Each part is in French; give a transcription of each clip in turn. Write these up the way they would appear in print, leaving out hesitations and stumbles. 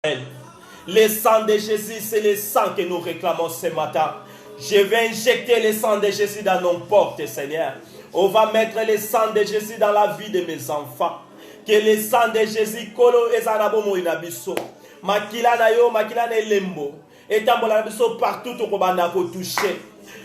Le sang de Jésus, c'est le sang que nous réclamons ce matin. Je vais injecter le sang de Jésus dans nos portes, Seigneur. On va mettre le sang de Jésus dans la vie de mes enfants. Que le sang de Jésus kolo ezanabomo inabiso. Makila na yo, makila na lembo. Etambola biso partout au kobanda ko toucher.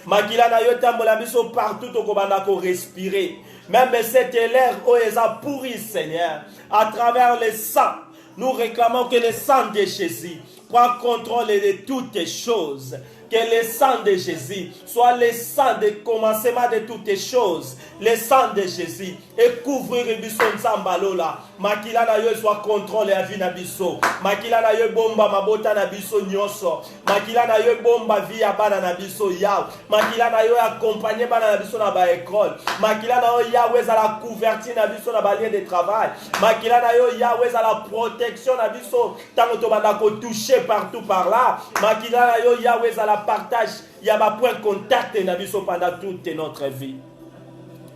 Makila na yo tambola biso partout au kobanda ko respirer. Même cette l'air où ils a pourri, Seigneur, à travers le sang, nous réclamons que le sang de Jésus prend contrôle de toutes les choses. Que le sang de Jésus soit le sang de commencement de toutes les choses. Le sang de Jésus et couvrir biso nzambalola. Makila na yo soit contrôle ya vie na biso. Makila na yo bomba mabota na biso nyonso. Makila na yo bomba vie ya bana na biso yaw. Makila na yo accompagner bana na biso na ba école. Makila na yo yawe za la couverture na biso na ba lieu de travail. Makila na yo yawe za la protection na biso tango to banda ko toucher partout par là. Makila na yo yawe za la partage, il y a un point de contact pendant toute notre vie.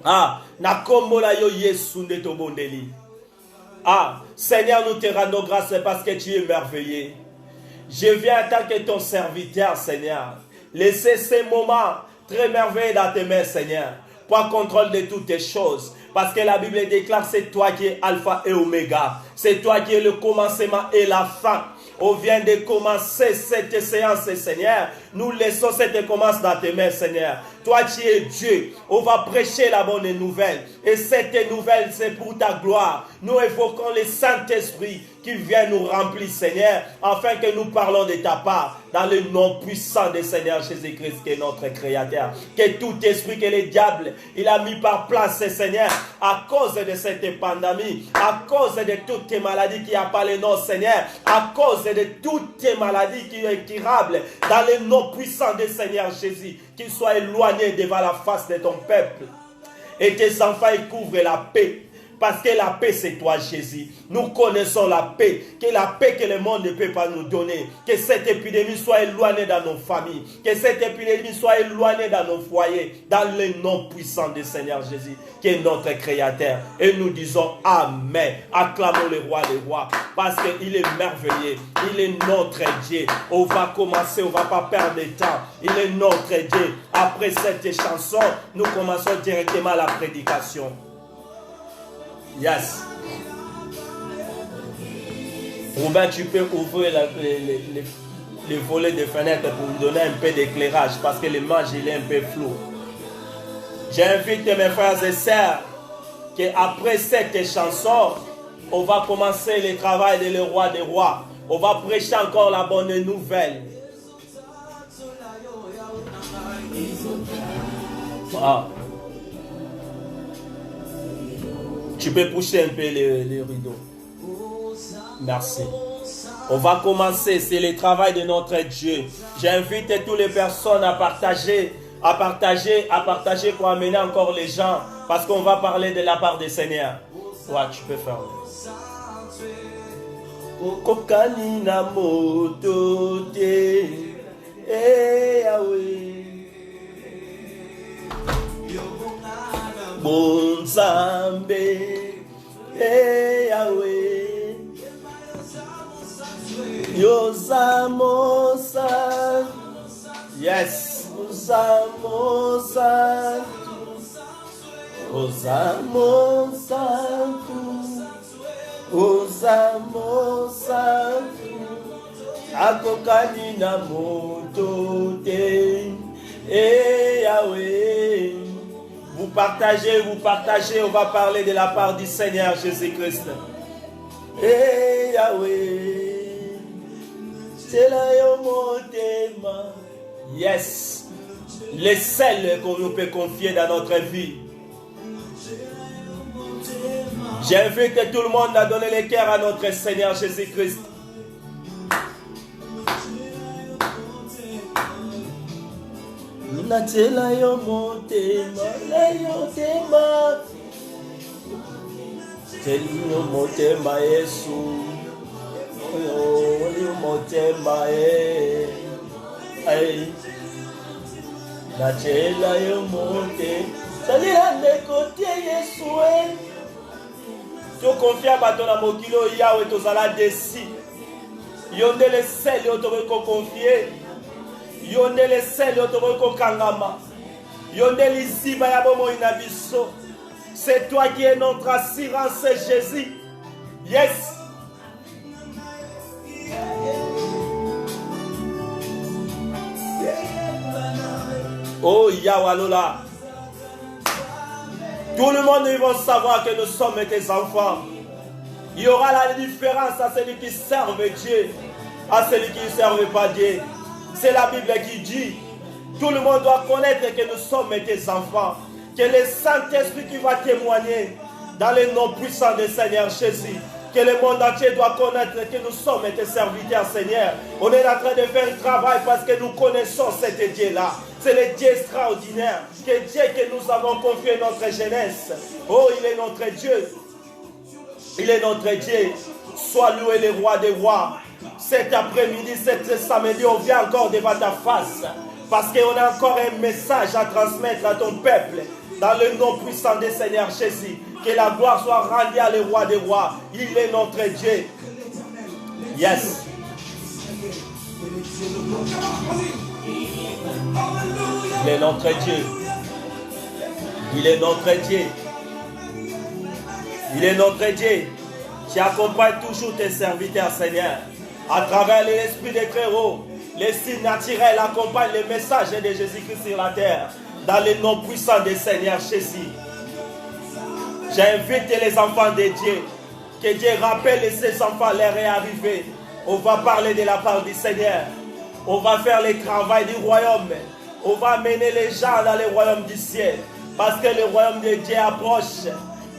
Ah, na kombo la yo Yesu ne to bondeli. Ah, Seigneur, nous te rendons grâce parce que tu es merveilleux. Je viens en tant que ton serviteur, Seigneur. Laissez ces moments très merveilleux dans tes mains, Seigneur. Prends contrôle de toutes les choses. Parce que la Bible déclare, c'est toi qui es Alpha et Oméga. C'est toi qui es le commencement et la fin. On vient de commencer cette séance, Seigneur. Nous laissons cette commence dans tes mains, Seigneur. Toi, tu es Dieu. On va prêcher la bonne nouvelle. Et cette nouvelle, c'est pour ta gloire. Nous évoquons le Saint-Esprit qui vient nous remplir, Seigneur, afin que nous parlons de ta part, dans le nom puissant de Seigneur Jésus-Christ, qui est notre Créateur. Que tout esprit que le diable, il a mis par place, Seigneur, à cause de cette pandémie, à cause de toutes tes maladies qui appellent le nom, Seigneur, à cause de toutes tes maladies qui sont incurables, dans le nom puissant de Seigneur Jésus, qu'ils soient éloignés devant la face de ton peuple. Et tes enfants, ils couvrent la paix. Parce que la paix, c'est toi, Jésus. Nous connaissons la paix. Que la paix que le monde ne peut pas nous donner. Que cette épidémie soit éloignée dans nos familles. Que cette épidémie soit éloignée dans nos foyers. Dans le nom puissant du Seigneur Jésus, qui est notre Créateur. Et nous disons Amen. Acclamons le roi des rois. Parce qu'il est merveilleux. Il est notre Dieu. On va commencer, on ne va pas perdre de temps. Il est notre Dieu. Après cette chanson, nous commençons directement la prédication. Yes. Robin, tu peux ouvrir les volets de fenêtre pour nous donner un peu d'éclairage parce que l'image il est un peu flou. J'invite mes frères et sœurs qu'après cette chanson, on va commencer le travail de le roi des rois. On va prêcher encore la bonne nouvelle. Ah. Tu peux pousser un peu les rideaux. Merci. On va commencer. C'est le travail de notre Dieu. J'invite toutes les personnes à partager pour amener encore les gens. Parce qu'on va parler de la part du Seigneur. Ouais, tu peux faire. Kokani na moto te. Eh, Yahweh. Bon Zambe, Yahweh, Yosamosa, yes, Yosamosa, Yosamosa, Yosamosa, Akokani na moto te, Yahweh. Vous partagez, on va parler de la part du Seigneur Jésus-Christ. Eh Yahweh, c'est là mon thème. Yes, les sels qu'on nous peut confier dans notre vie. J'invite tout le monde à donner le cœur à notre Seigneur Jésus-Christ. Natela yo motema, teli yo motema Yesu, yo motema natela yo motema, salira nekotie Yesu to confia bato na mokilo yawe tozala desi. Yonde le sel yotoreko confier. Yonde le sel yotoreko kangama. Yonde lisiba ya bomo inabiso. C'est toi qui es notre assurance, Jésus. Yes. Oh Yahwalola. Tout le monde va savoir que nous sommes tes enfants. Il y aura la différence à celui qui serve Dieu, à celui qui ne serve pas Dieu. C'est la Bible qui dit, tout le monde doit connaître que nous sommes tes enfants. Que le Saint-Esprit qui va témoigner dans le nom puissant du Seigneur Jésus. Que le monde entier doit connaître que nous sommes tes serviteurs, Seigneur. On est en train de faire un travail parce que nous connaissons cet Dieu-là. C'est le Dieu extraordinaire. Que Dieu que nous avons confié notre jeunesse. Oh, il est notre Dieu. Il est notre Dieu. Sois loué le roi des rois. Cet après-midi, cet samedi, on vient encore devant ta face. Parce qu'on a encore un message à transmettre à ton peuple. Dans le nom puissant du Seigneur Jésus. Que la gloire soit rendue à le roi des rois. Il est notre Dieu. Yes. Il est notre Dieu. Il est notre Dieu. Il est notre Dieu qui accompagne toujours tes serviteurs, Seigneur. À travers l'esprit des créaux, les signes naturels accompagnent le message de Jésus-Christ sur la terre. Dans le nom puissant du Seigneur Jésus. J'invite les enfants de Dieu. Que Dieu rappelle ces enfants leur est arrivé. On va parler de la part du Seigneur. On va faire le travail du royaume. On va mener les gens dans le royaume du ciel. Parce que le royaume de Dieu approche.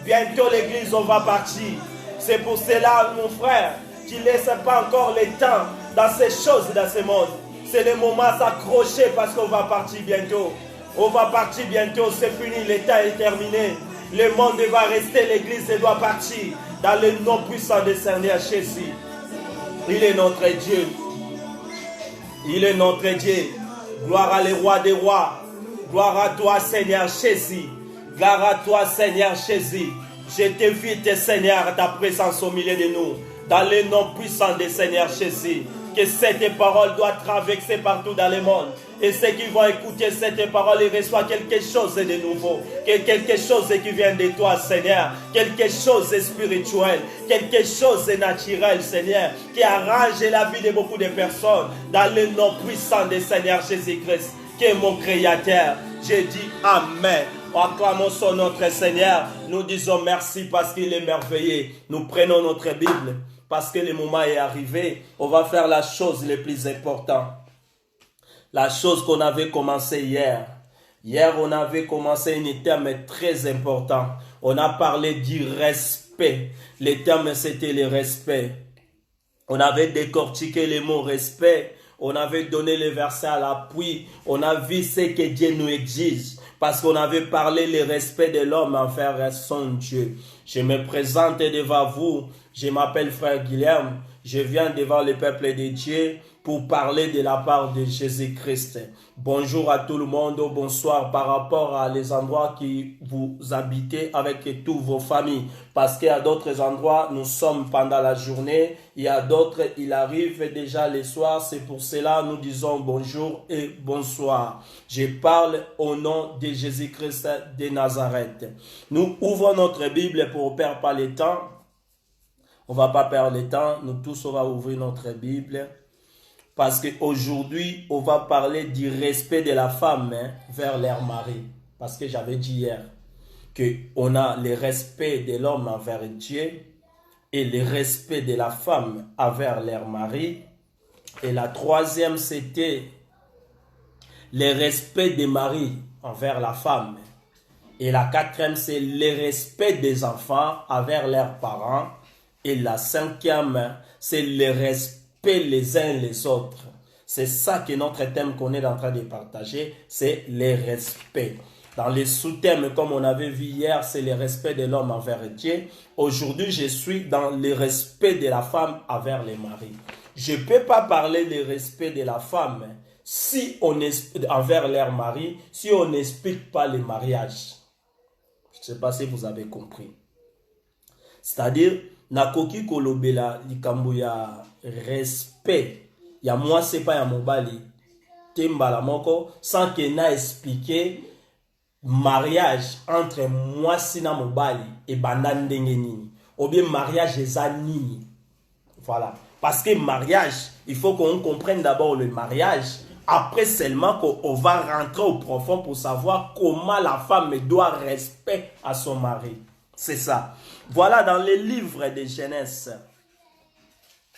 Bientôt l'église, on va partir. C'est pour cela, mon frère, tu ne laisses pas encore le temps dans ces choses, dans ce monde. C'est le moment à s'accrocher parce qu'on va partir bientôt. On va partir bientôt, c'est fini, le temps est terminé. Le monde va rester, l'église doit partir. Dans le nom puissant du Seigneur Jésus. Il est notre Dieu. Il est notre Dieu. Gloire à le roi des rois. Gloire à toi, Seigneur Jésus. Gloire à toi, Seigneur Jésus. Je t'invite, Seigneur, à ta présence au milieu de nous. Dans le nom puissant du Seigneur Jésus. Que cette parole doit traverser partout dans le monde. Et ceux qui vont écouter cette parole, ils reçoivent quelque chose de nouveau. Quelque chose qui vient de toi, Seigneur. Quelque chose de spirituel. Quelque chose de naturel, Seigneur. Qui arrange la vie de beaucoup de personnes. Dans le nom puissant du Seigneur Jésus-Christ. Qui est mon Créateur. Je dis Amen. Acclamons son notre Seigneur. Nous disons merci parce qu'il est merveilleux. Nous prenons notre Bible. Parce que le moment est arrivé, on va faire la chose la plus importante. La chose qu'on avait commencé hier. Hier, on avait commencé un terme très important. On a parlé du respect. Le terme, c'était le respect. On avait décortiqué le mot respect. On avait donné le verset à l'appui. On a vu ce que Dieu nous exige. Parce qu'on avait parlé le respect de l'homme envers son Dieu. Je me présente devant vous. Je m'appelle Frère Guilherme. Je viens devant le peuple de Dieu pour parler de la part de Jésus-Christ. Bonjour à tout le monde, bonsoir par rapport à les endroits qui vous habitez avec toutes vos familles. Parce qu'il y a d'autres endroits, nous sommes pendant la journée. Il y a d'autres, il arrive déjà le soir. C'est pour cela nous disons bonjour et bonsoir. Je parle au nom de Jésus-Christ de Nazareth. Nous ouvrons notre Bible pour ne perdre pas le temps. On ne va pas perdre le temps. Nous tous, on va ouvrir notre Bible. Parce qu'aujourd'hui, on va parler du respect de la femme vers leur mari. Parce que j'avais dit hier qu'on a le respect de l'homme envers Dieu et le respect de la femme envers leur mari. Et la troisième, c'était le respect des maris envers la femme. Et la quatrième, c'est le respect des enfants envers leurs parents. Et la cinquième, c'est le respect les uns les autres. C'est ça que notre thème qu'on est en train de partager, c'est le respect. Dans les sous-thèmes, comme on avait vu hier, c'est le respect de l'homme envers Dieu. Aujourd'hui, je suis dans le respect de la femme envers les maris. Je ne peux pas parler du respect de la femme si on envers leur mari, si on n'explique pas le mariage. Je ne sais pas si vous avez compris. C'est-à-dire, nakoki kolobela likambo ya respect ya moi c'est pas ya mobali tembala moko sans que na expliquer mariage entre moi sina mobali et banda ndenge nini ou bien mariage eza nini. Voilà, parce que mariage il faut qu'on comprenne d'abord le mariage, après seulement qu'on va rentrer au profond pour savoir comment la femme doit respect à son mari. C'est ça. Voilà, dans les livres de Genèse,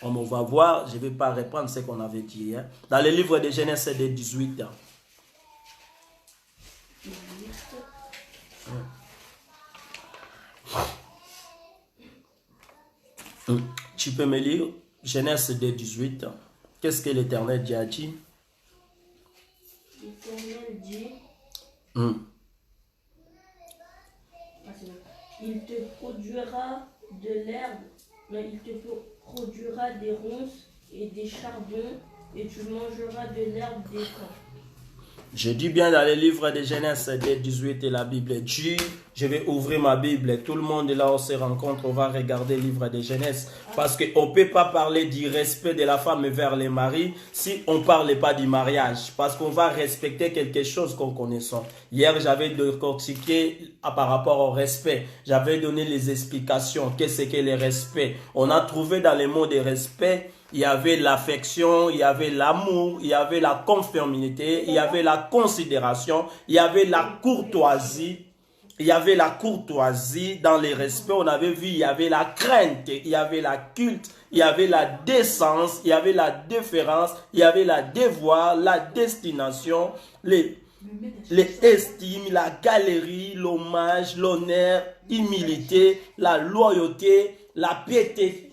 on va voir, je ne vais pas reprendre ce qu'on avait dit. Hein. Dans les livres de Genèse de 18 ans. Tu peux me lire Genèse de 18 ans. Qu'est-ce que l'Éternel dit à dit? L'Éternel dit, il te produira de l'herbe, mais il te produira des ronces et des chardons, et tu mangeras de l'herbe des camps. Je dis bien dans les livres de Genèse dès 18 et la Bible dit, je vais ouvrir ma Bible, tout le monde là on se rencontre, on va regarder le livre de Genèse, parce qu'on ne peut pas parler du respect de la femme vers les maris si on ne parle pas du mariage, parce qu'on va respecter quelque chose qu'on connaissait. Hier j'avais décortiqué par rapport au respect, j'avais donné les explications, qu'est-ce que le respect. On a trouvé dans les mots de respect, il y avait l'affection, il y avait l'amour, il y avait la conformité, il y avait la considération, il y avait la courtoisie. Il y avait la courtoisie dans les respects, on avait vu, il y avait la crainte, il y avait la culte, il y avait la décence, il y avait la déférence, il y avait la devoir, la destination, les estimes, la galerie, l'hommage, l'honneur, l'humilité, la loyauté, la piété.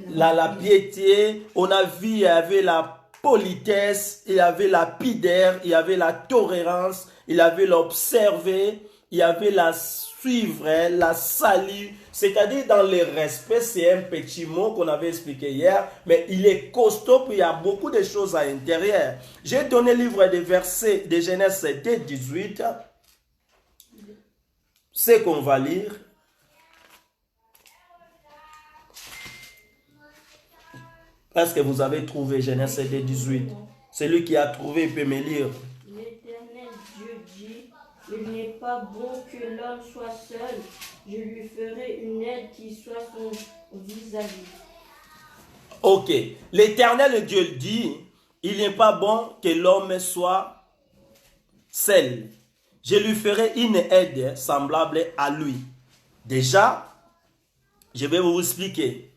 La piété, on a vu, il y avait la politesse, il y avait la pudeur, il y avait la tolérance, il y avait l'observer, il y avait la suivre, la salut. C'est-à-dire dans le respect, c'est un petit mot qu'on avait expliqué hier, mais il est costaud, puis il y a beaucoup de choses à l'intérieur. J'ai donné le livre des versets de Genèse dès 18. C'est qu'on va lire. Est-ce que vous avez trouvé Genèse 18? Celui qui a trouvé peut me lire. L'Éternel Dieu dit, il n'est pas bon que l'homme soit seul, je lui ferai une aide qui soit son vis-à-vis. Ok, l'Éternel Dieu dit, il n'est pas bon que l'homme soit seul. Je lui ferai une aide semblable à lui. Déjà, je vais vous expliquer.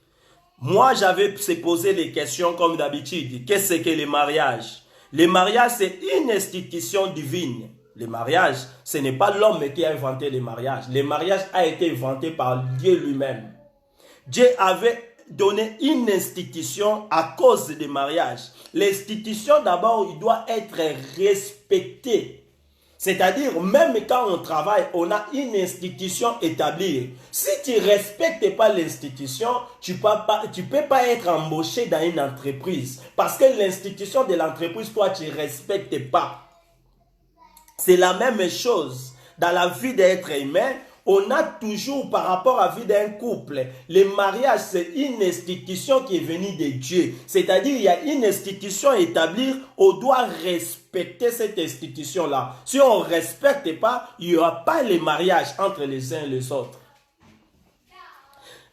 Moi, j'avais posé les questions comme d'habitude. Qu'est-ce que le mariage? Le mariage, c'est une institution divine. Le mariage, ce n'est pas l'homme qui a inventé le mariage. Le mariage a été inventé par Dieu lui-même. Dieu avait donné une institution à cause du mariage. L'institution, d'abord, il doit être respectée. C'est-à-dire, même quand on travaille, on a une institution établie. Si tu ne respectes pas l'institution, tu ne peux pas être embauché dans une entreprise. Parce que l'institution de l'entreprise, toi, tu ne respectes pas. C'est la même chose dans la vie d'être humain. On a toujours, par rapport à la vie d'un couple, le mariage, c'est une institution qui est venue de Dieu. C'est-à-dire, il y a une institution établie, on doit respecter cette institution-là. Si on ne respecte pas, il n'y aura pas le mariage entre les uns et les autres.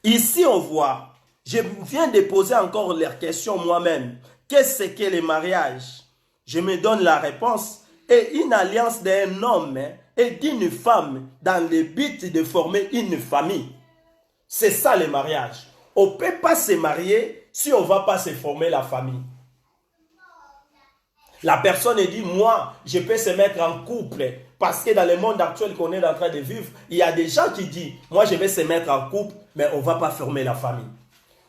Ici, on voit, je viens de poser encore les questions moi-même. Qu'est-ce que le mariage? Je me donne la réponse. Et une alliance d'un homme et d'une femme dans le but de former une famille. C'est ça le mariage. On ne peut pas se marier si on ne va pas se former la famille. La personne dit, moi, je peux se mettre en couple. Parce que dans le monde actuel qu'on est en train de vivre, il y a des gens qui disent, moi, je vais se mettre en couple, mais on ne va pas former la famille.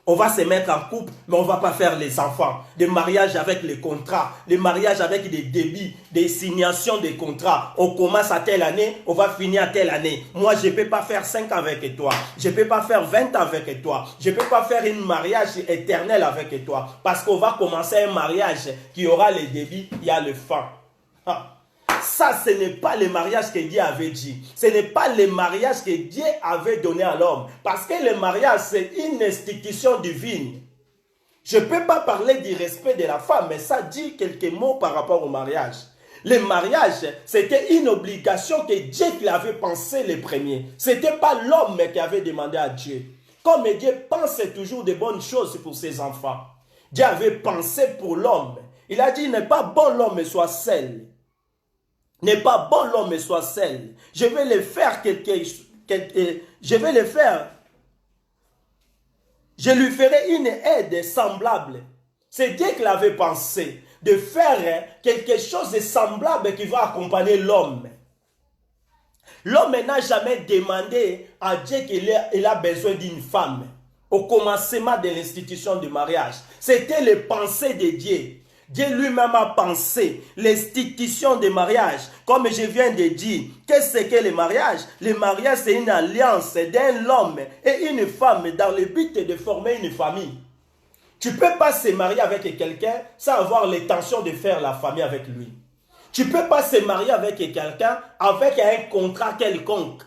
On va se mettre en couple, mais on ne va pas faire les enfants. Des mariages avec les contrats, des mariages avec des débits, des signations de contrats. On commence à telle année, on va finir à telle année. Moi, je ne peux pas faire 5 ans avec toi. Je ne peux pas faire 20 ans avec toi. Je ne peux pas faire un mariage éternel avec toi. Parce qu'on va commencer un mariage qui aura les débits, il y a le fin. ça, ce n'est pas le mariage que Dieu avait dit. Ce n'est pas le mariage que Dieu avait donné à l'homme. Parce que le mariage, c'est une institution divine. Je ne peux pas parler du respect de la femme, mais ça dit quelques mots par rapport au mariage. Le mariage, c'était une obligation que Dieu qui l'avait pensé le premier. Ce n'était pas l'homme qui avait demandé à Dieu. Comme Dieu pense toujours de bonnes choses pour ses enfants. Dieu avait pensé pour l'homme. Il a dit, il n'est pas bon l'homme soit seul. N'est pas bon l'homme soit seul. Je vais le faire je vais le faire. Je lui ferai une aide semblable. C'est Dieu qui l'avait pensé de faire quelque chose de semblable qui va accompagner l'homme. L'homme n'a jamais demandé à Dieu qu'il a besoin d'une femme au commencement de l'institution du mariage. C'était les pensées de Dieu. Dieu lui-même a pensé l'institution du mariage. Comme je viens de dire, qu'est-ce que le mariage? Le mariage, c'est une alliance d'un homme et une femme dans le but de former une famille. Tu ne peux pas se marier avec quelqu'un sans avoir l'intention de faire la famille avec lui. Tu ne peux pas se marier avec quelqu'un avec un contrat quelconque.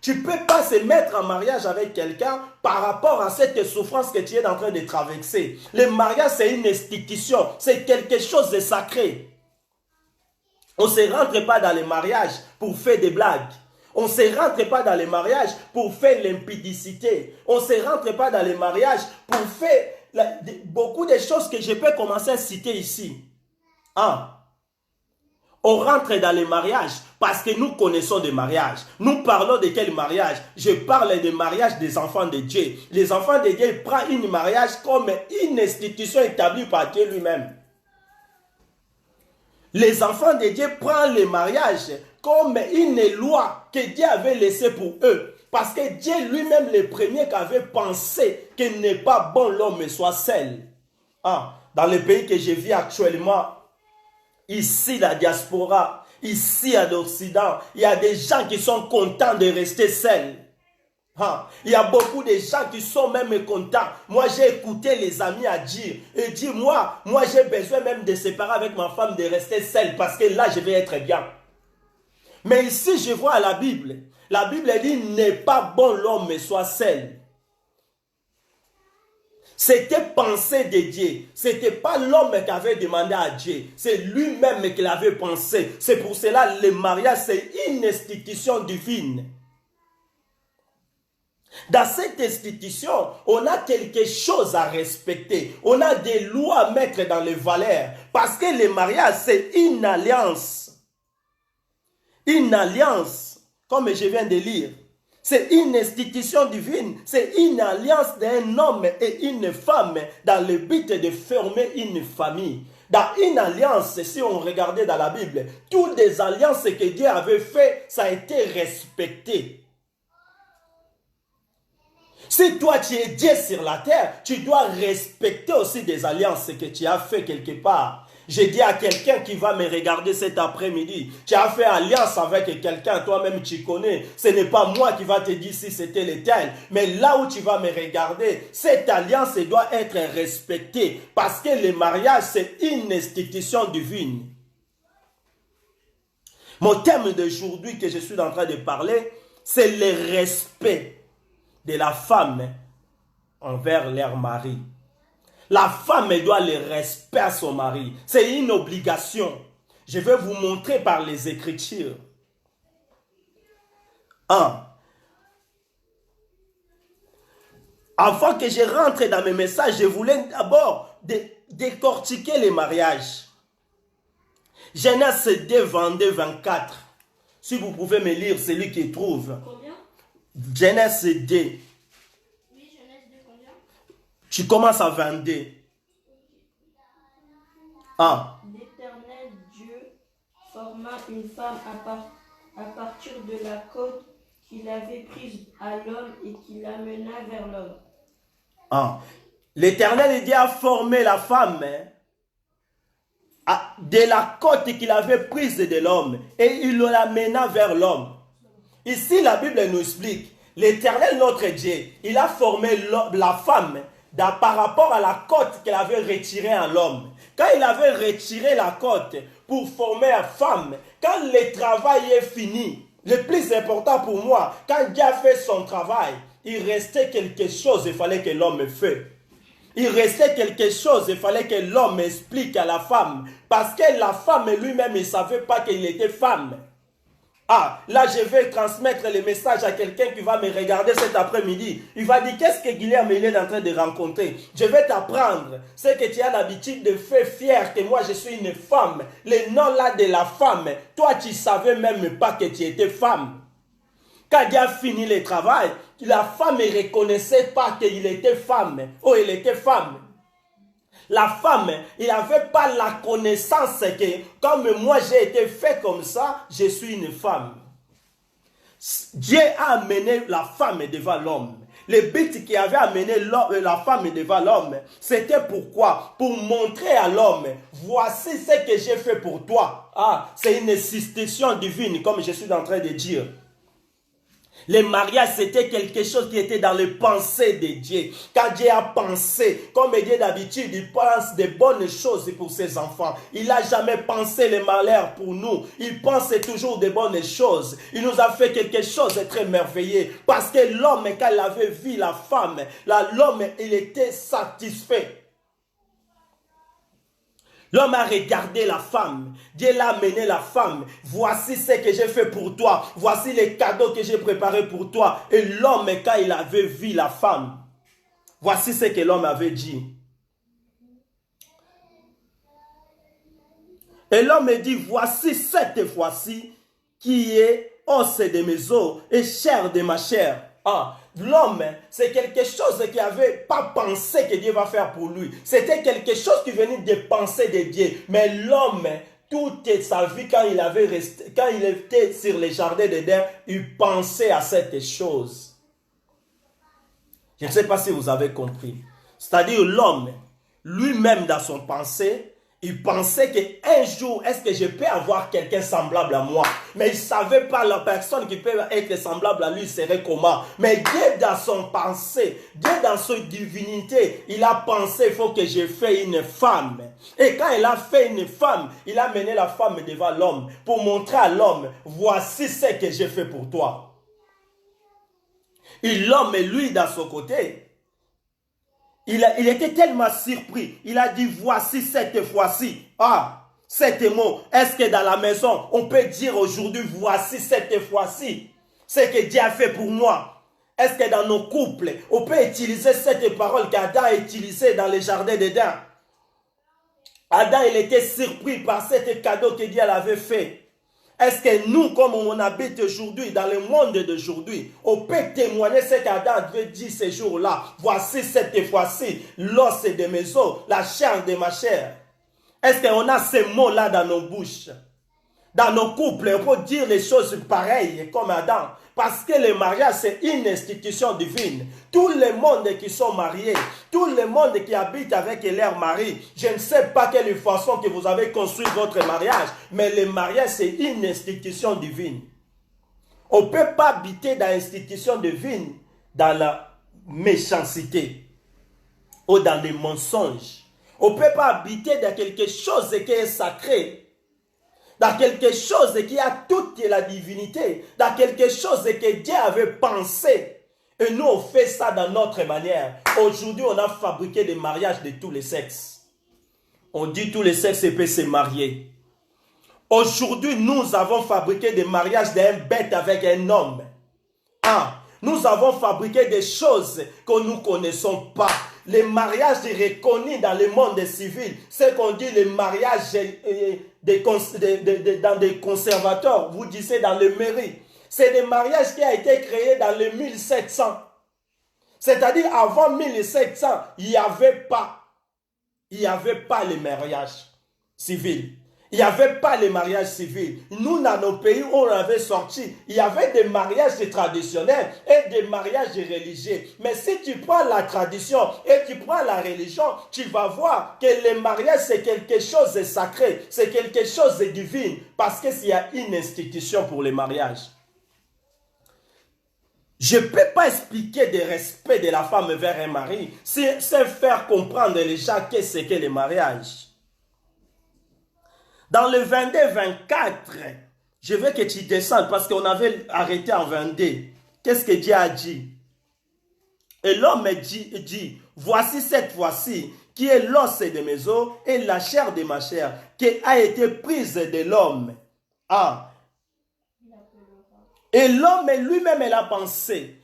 Tu ne peux pas se mettre en mariage avec quelqu'un par rapport à cette souffrance que tu es en train de traverser. Le mariage, c'est une institution, c'est quelque chose de sacré. On ne se rentre pas dans le mariage pour faire des blagues. On ne se rentre pas dans le mariage pour faire l'impudicité. On ne se rentre pas dans le mariage pour faire beaucoup de choses que je peux commencer à citer ici. On rentre dans les mariages parce que nous connaissons des mariages. Nous parlons de quel mariage? Je parle des mariages des enfants de Dieu. Les enfants de Dieu prennent un mariage comme une institution établie par Dieu lui-même. Les enfants de Dieu prennent le mariage comme une loi que Dieu avait laissée pour eux. Parce que Dieu lui-même, le premier qui avait pensé qu'il n'est pas bon l'homme soit seul. Dans le pays que je vis actuellement, ici, la diaspora, ici à l'Occident, il y a des gens qui sont contents de rester seuls. Il y a beaucoup de gens qui sont même contents. Moi, j'ai écouté les amis à dire, et dire, moi j'ai besoin même de séparer avec ma femme, de rester seul, parce que là, je vais être bien. Mais ici, je vois la Bible dit, n'est pas bon l'homme soit seul. C'était pensée de Dieu. Ce n'était pas l'homme qui avait demandé à Dieu. C'est lui-même qui l'avait pensé. C'est pour cela que le mariage, c'est une institution divine. Dans cette institution, on a quelque chose à respecter. On a des lois à mettre dans les valeurs. Parce que le mariage, c'est une alliance. Une alliance, comme je viens de lire. C'est une institution divine, c'est une alliance d'un homme et une femme dans le but de former une famille. Dans une alliance, si on regardait dans la Bible, toutes les alliances que Dieu avait faites, ça a été respecté. Si toi tu es Dieu sur la terre, tu dois respecter aussi des alliances que tu as fait quelque part. Je dis à quelqu'un qui va me regarder cet après-midi, tu as fait alliance avec quelqu'un, toi-même tu connais. Ce n'est pas moi qui va te dire si c'était le tel. Mais là où tu vas me regarder, cette alliance doit être respectée. Parce que le mariage, c'est une institution divine. Mon thème d'aujourd'hui que je suis en train de parler, c'est le respect de la femme envers leur mari. La femme doit le respect à son mari. C'est une obligation. Je vais vous montrer par les Écritures. Avant que je rentre dans mes messages, je voulais d'abord décortiquer les mariages. Genèse 2, 22, 24. Si vous pouvez me lire, c'est lui qui trouve. Combien? Genèse 2. Oui, Genèse 2, combien? Tu commences à 22. L'Éternel Dieu forma une femme à partir de la côte qu'il avait prise à l'homme et qui l'amena vers l'homme. L'Éternel Dieu a formé la femme de la côte qu'il avait prise de l'homme et il l'amena vers l'homme. Ici, la Bible nous explique, l'Éternel, notre Dieu, il a formé la femme par rapport à la côte qu'elle avait retirée en l'homme. Quand il avait retiré la côte pour former la femme, quand le travail est fini, le plus important pour moi, quand Dieu a fait son travail, il restait quelque chose, il fallait que l'homme fasse. Il restait quelque chose, il fallait que l'homme explique à la femme. Parce que la femme lui-même, il ne savait pas qu'il était femme. Ah, là je vais transmettre le message à quelqu'un qui va me regarder cet après-midi. Il va dire, qu'est-ce que Guilherme est en train de rencontrer? Je vais t'apprendre ce que tu as l'habitude de faire fier que moi je suis une femme. Le nom là de la femme, toi tu ne savais même pas que tu étais femme. Quand Dieu a fini le travail, la femme ne reconnaissait pas qu'il était femme. Oh, il était femme. La femme, il n'avait pas la connaissance que, comme moi j'ai été fait comme ça, je suis une femme. Dieu a amené la femme devant l'homme. Le but qui avait amené la femme devant l'homme, c'était pourquoi? Pour montrer à l'homme, voici ce que j'ai fait pour toi. Ah, c'est une institution divine, comme je suis en train de dire. Le mariage, c'était quelque chose qui était dans les pensées de Dieu. Quand Dieu a pensé, comme Dieu d'habitude, il pense de bonnes choses pour ses enfants. Il n'a jamais pensé le malheur pour nous. Il pense toujours de bonnes choses. Il nous a fait quelque chose de très merveilleux. Parce que l'homme, quand il avait vu la femme, l'homme, il était satisfait. L'homme a regardé la femme. Dieu l'a amené la femme. Voici ce que j'ai fait pour toi. Voici les cadeaux que j'ai préparés pour toi. Et l'homme, quand il avait vu la femme, voici ce que l'homme avait dit. Et l'homme dit, voici cette fois-ci qui est os de mes os et chair de ma chair. Ah, l'homme, c'est quelque chose qu'il n'avait pas pensé que Dieu va faire pour lui. C'était quelque chose qui venait des pensées de Dieu. Mais l'homme, toute sa vie, quand il était sur les jardins d'Éden, il pensait à cette chose. Je ne sais pas si vous avez compris. C'est-à-dire l'homme, lui-même dans son pensée, il pensait qu'un jour, est-ce que je peux avoir quelqu'un semblable à moi? Mais il ne savait pas la personne qui peut être semblable à lui serait comment. Mais Dieu dans son pensée, Dieu dans sa divinité, il a pensé, il faut que je fasse une femme. Et quand il a fait une femme, il a mené la femme devant l'homme pour montrer à l'homme, voici ce que j'ai fait pour toi. Et l'homme, lui, dans son côté, il était tellement surpris. Il a dit, voici cette fois-ci. Ah, cet mot, est-ce que dans la maison, on peut dire aujourd'hui, voici cette fois-ci, ce que Dieu a fait pour moi? Est-ce que dans nos couples, on peut utiliser cette parole qu'Adam a utilisée dans le jardin d'Éden? Adam, il était surpris par ce cadeau que Dieu avait fait. Est-ce que nous, comme on habite aujourd'hui, dans le monde d'aujourd'hui, on peut témoigner ce qu'Adam avait dit ce jour-là? Voici cette fois-ci, l'os de mes os, la chair de ma chair. Est-ce qu'on a ces mots-là dans nos bouches? Dans nos couples, on peut dire les choses pareilles comme Adam. Parce que le mariage, c'est une institution divine. Tout le monde qui sont mariés, tout le monde qui habite avec leur mari, je ne sais pas quelle façon que vous avez construit votre mariage, mais le mariage, c'est une institution divine. On ne peut pas habiter dans l'institution divine dans la méchanceté ou dans les mensonges. On ne peut pas habiter dans quelque chose qui est sacré, dans quelque chose qui a toute la divinité, dans quelque chose que Dieu avait pensé. Et nous, on fait ça dans notre manière. Aujourd'hui, on a fabriqué des mariages de tous les sexes. On dit tous les sexes peuvent se marier. Aujourd'hui, nous avons fabriqué des mariages d'un bête avec un homme. Ah, nous avons fabriqué des choses que nous ne connaissons pas. Les mariages reconnus dans le monde civil, c'est qu'on dit les mariages dans des conservateurs, vous disiez dans les mairies. C'est des mariages qui ont été créés dans les 1700. C'est-à-dire avant 1700, il n'y avait pas les mariages civils. Il n'y avait pas les mariages civils. Nous, dans nos pays où on avait sorti, il y avait des mariages traditionnels et des mariages religieux. Mais si tu prends la tradition et tu prends la religion, tu vas voir que le mariage, c'est quelque chose de sacré, c'est quelque chose de divin, parce qu'il y a une institution pour les mariages. Je ne peux pas expliquer le respect de la femme vers un mari sans faire comprendre les gens qu'est-ce que le mariage. Dans le 22-24, je veux que tu descendes parce qu'on avait arrêté en 22. Qu'est-ce que Dieu a dit? Et l'homme dit, voici cette fois-ci qui est l'os de mes os et la chair de ma chair, qui a été prise de l'homme. Ah. Et l'homme lui-même l'a pensé.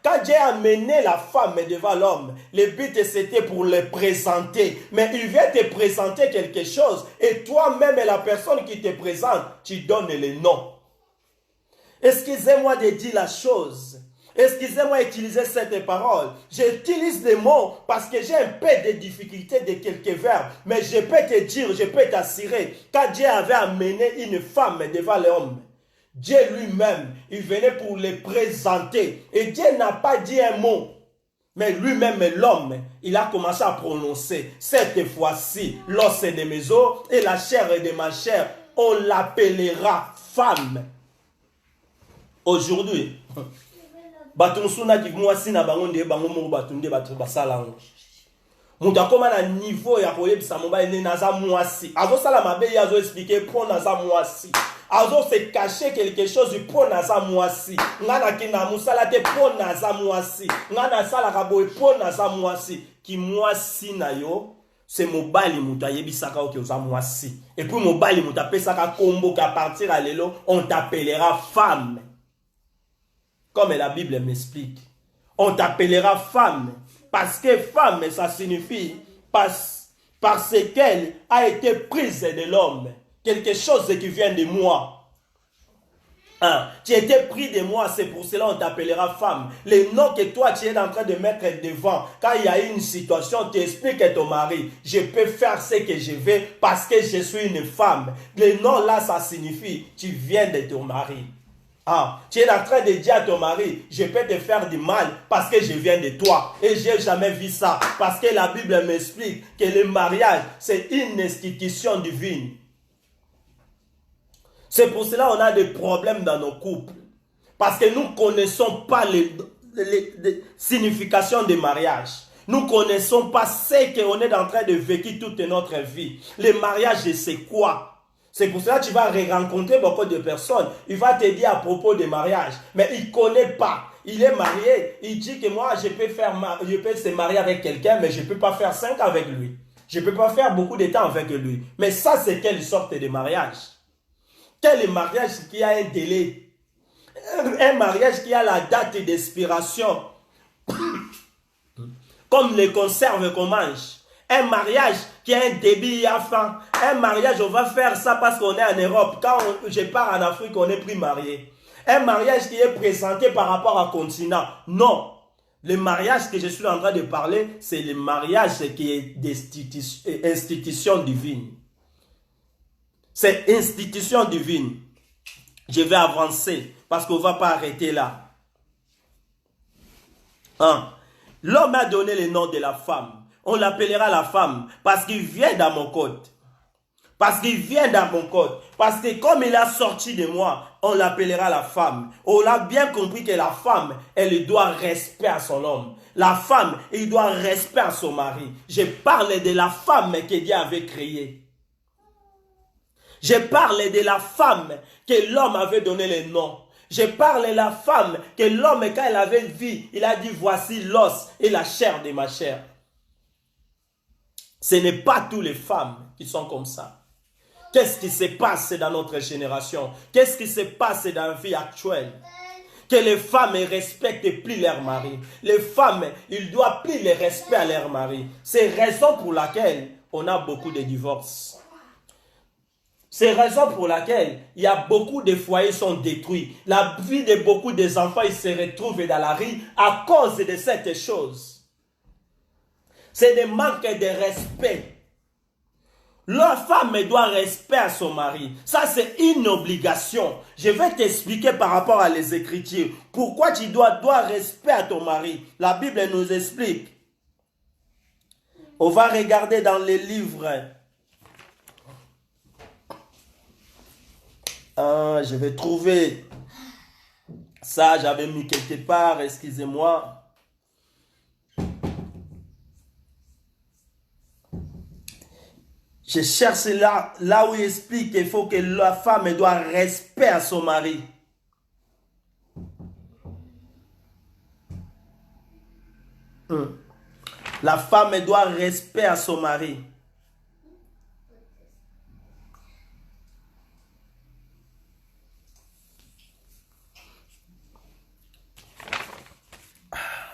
Quand Dieu a mené la femme devant l'homme, le but c'était pour le présenter. Mais il vient te présenter quelque chose. Et toi-même, la personne qui te présente, tu donnes le nom. Excusez-moi de dire la chose. Excusez-moi d'utiliser cette parole. J'utilise des mots parce que j'ai un peu de difficulté de quelques verbes. Mais je peux te dire, je peux t'assurer, quand Dieu avait amené une femme devant l'homme, Dieu lui-même, il venait pour les présenter. Et Dieu n'a pas dit un mot. Mais lui-même, l'homme, il a commencé à prononcer. Cette fois-ci, l'os de mes os et la chair de ma chair, on l'appellera femme. Aujourd'hui, Batonsuna qui moi si na bango de bango mo batunde batu basala. Muta koma na niveau ya koyebisa moba ene naza mwasi. Azo sala mabe ya zo expliquer pour naza mwasi. Azo se cacher quelque chose pour naza mwasi. Ngana kina musala te pour naza mwasi. Ngana sala kabo pour naza mwasi. Ki mwasi na yo c'est mobali muta yebisaka oke oza mwasi. Et puis mobali muta pesaka kombo qu'à partir à lelo on t'appellera femme. Comme la Bible m'explique. On t'appellera femme. Parce que femme, ça signifie parce qu'elle a été prise de l'homme. Quelque chose qui vient de moi. Hein? Tu as été pris de moi, c'est pour cela on t'appellera femme. Les noms que toi tu es en train de mettre devant, quand il y a une situation, tu expliques à ton mari, je peux faire ce que je veux parce que je suis une femme. Les noms là, ça signifie, tu viens de ton mari. Ah, tu es en train de dire à ton mari, je peux te faire du mal parce que je viens de toi. Et je n'ai jamais vu ça. Parce que la Bible m'explique que le mariage, c'est une institution divine. C'est pour cela qu'on a des problèmes dans nos couples. Parce que nous ne connaissons pas les significations du mariage. Nous ne connaissons pas ce qu'on est en train de vivre toute notre vie. Le mariage, c'est quoi? C'est pour cela que tu vas rencontrer beaucoup de personnes. Il va te dire à propos de mariage. Mais il ne connaît pas. Il est marié. Il dit que moi, je peux se marier avec quelqu'un, mais je ne peux pas faire 5 avec lui. Je ne peux pas faire beaucoup de temps avec lui. Mais ça, c'est quelle sorte de mariage? Quel mariage qui a un délai? Un mariage qui a la date d'expiration. Comme les conserves qu'on mange. Un mariage qui a un débit à fin. Un mariage, on va faire ça parce qu'on est en Europe. Quand je pars en Afrique, on est plus marié. Un mariage qui est présenté par rapport à un continent. Non. Le mariage que je suis en train de parler, c'est le mariage qui est d'institution divine. C'est institution divine. Je vais avancer parce qu'on ne va pas arrêter là. Hein? L'homme a donné le nom de la femme. On l'appellera la femme parce qu'il vient dans mon code. Parce qu'il vient dans mon code. Parce que comme il a sorti de moi, on l'appellera la femme. On a bien compris que la femme, elle doit respect à son homme. La femme, elle doit respect à son mari. Je parle de la femme que Dieu avait créée. Je parle de la femme que l'homme avait donné le nom. Je parle de la femme que l'homme, quand il avait vu, il a dit, voici l'os et la chair de ma chair. Ce n'est pas toutes les femmes qui sont comme ça. Qu'est-ce qui se passe dans notre génération? Qu'est-ce qui se passe dans la vie actuelle? Que les femmes ne respectent plus leur mari. Les femmes, ils doivent plus le respect à leur mari. C'est la raison pour laquelle on a beaucoup de divorces. C'est la raison pour laquelle il y a beaucoup de foyers qui sont détruits. La vie de beaucoup des enfants, ils se retrouvent dans la rue à cause de cette chose. C'est des manques de respect. La femme doit respect à son mari. Ça, c'est une obligation. Je vais t'expliquer par rapport à les Écritures. Pourquoi tu dois respect à ton mari. La Bible nous explique. On va regarder dans les livres. Je vais trouver Ça, j'avais mis quelque part, excusez-moi. Je cherche là où il explique qu'il faut que la femme doit respect à son mari. La femme doit respect à son mari.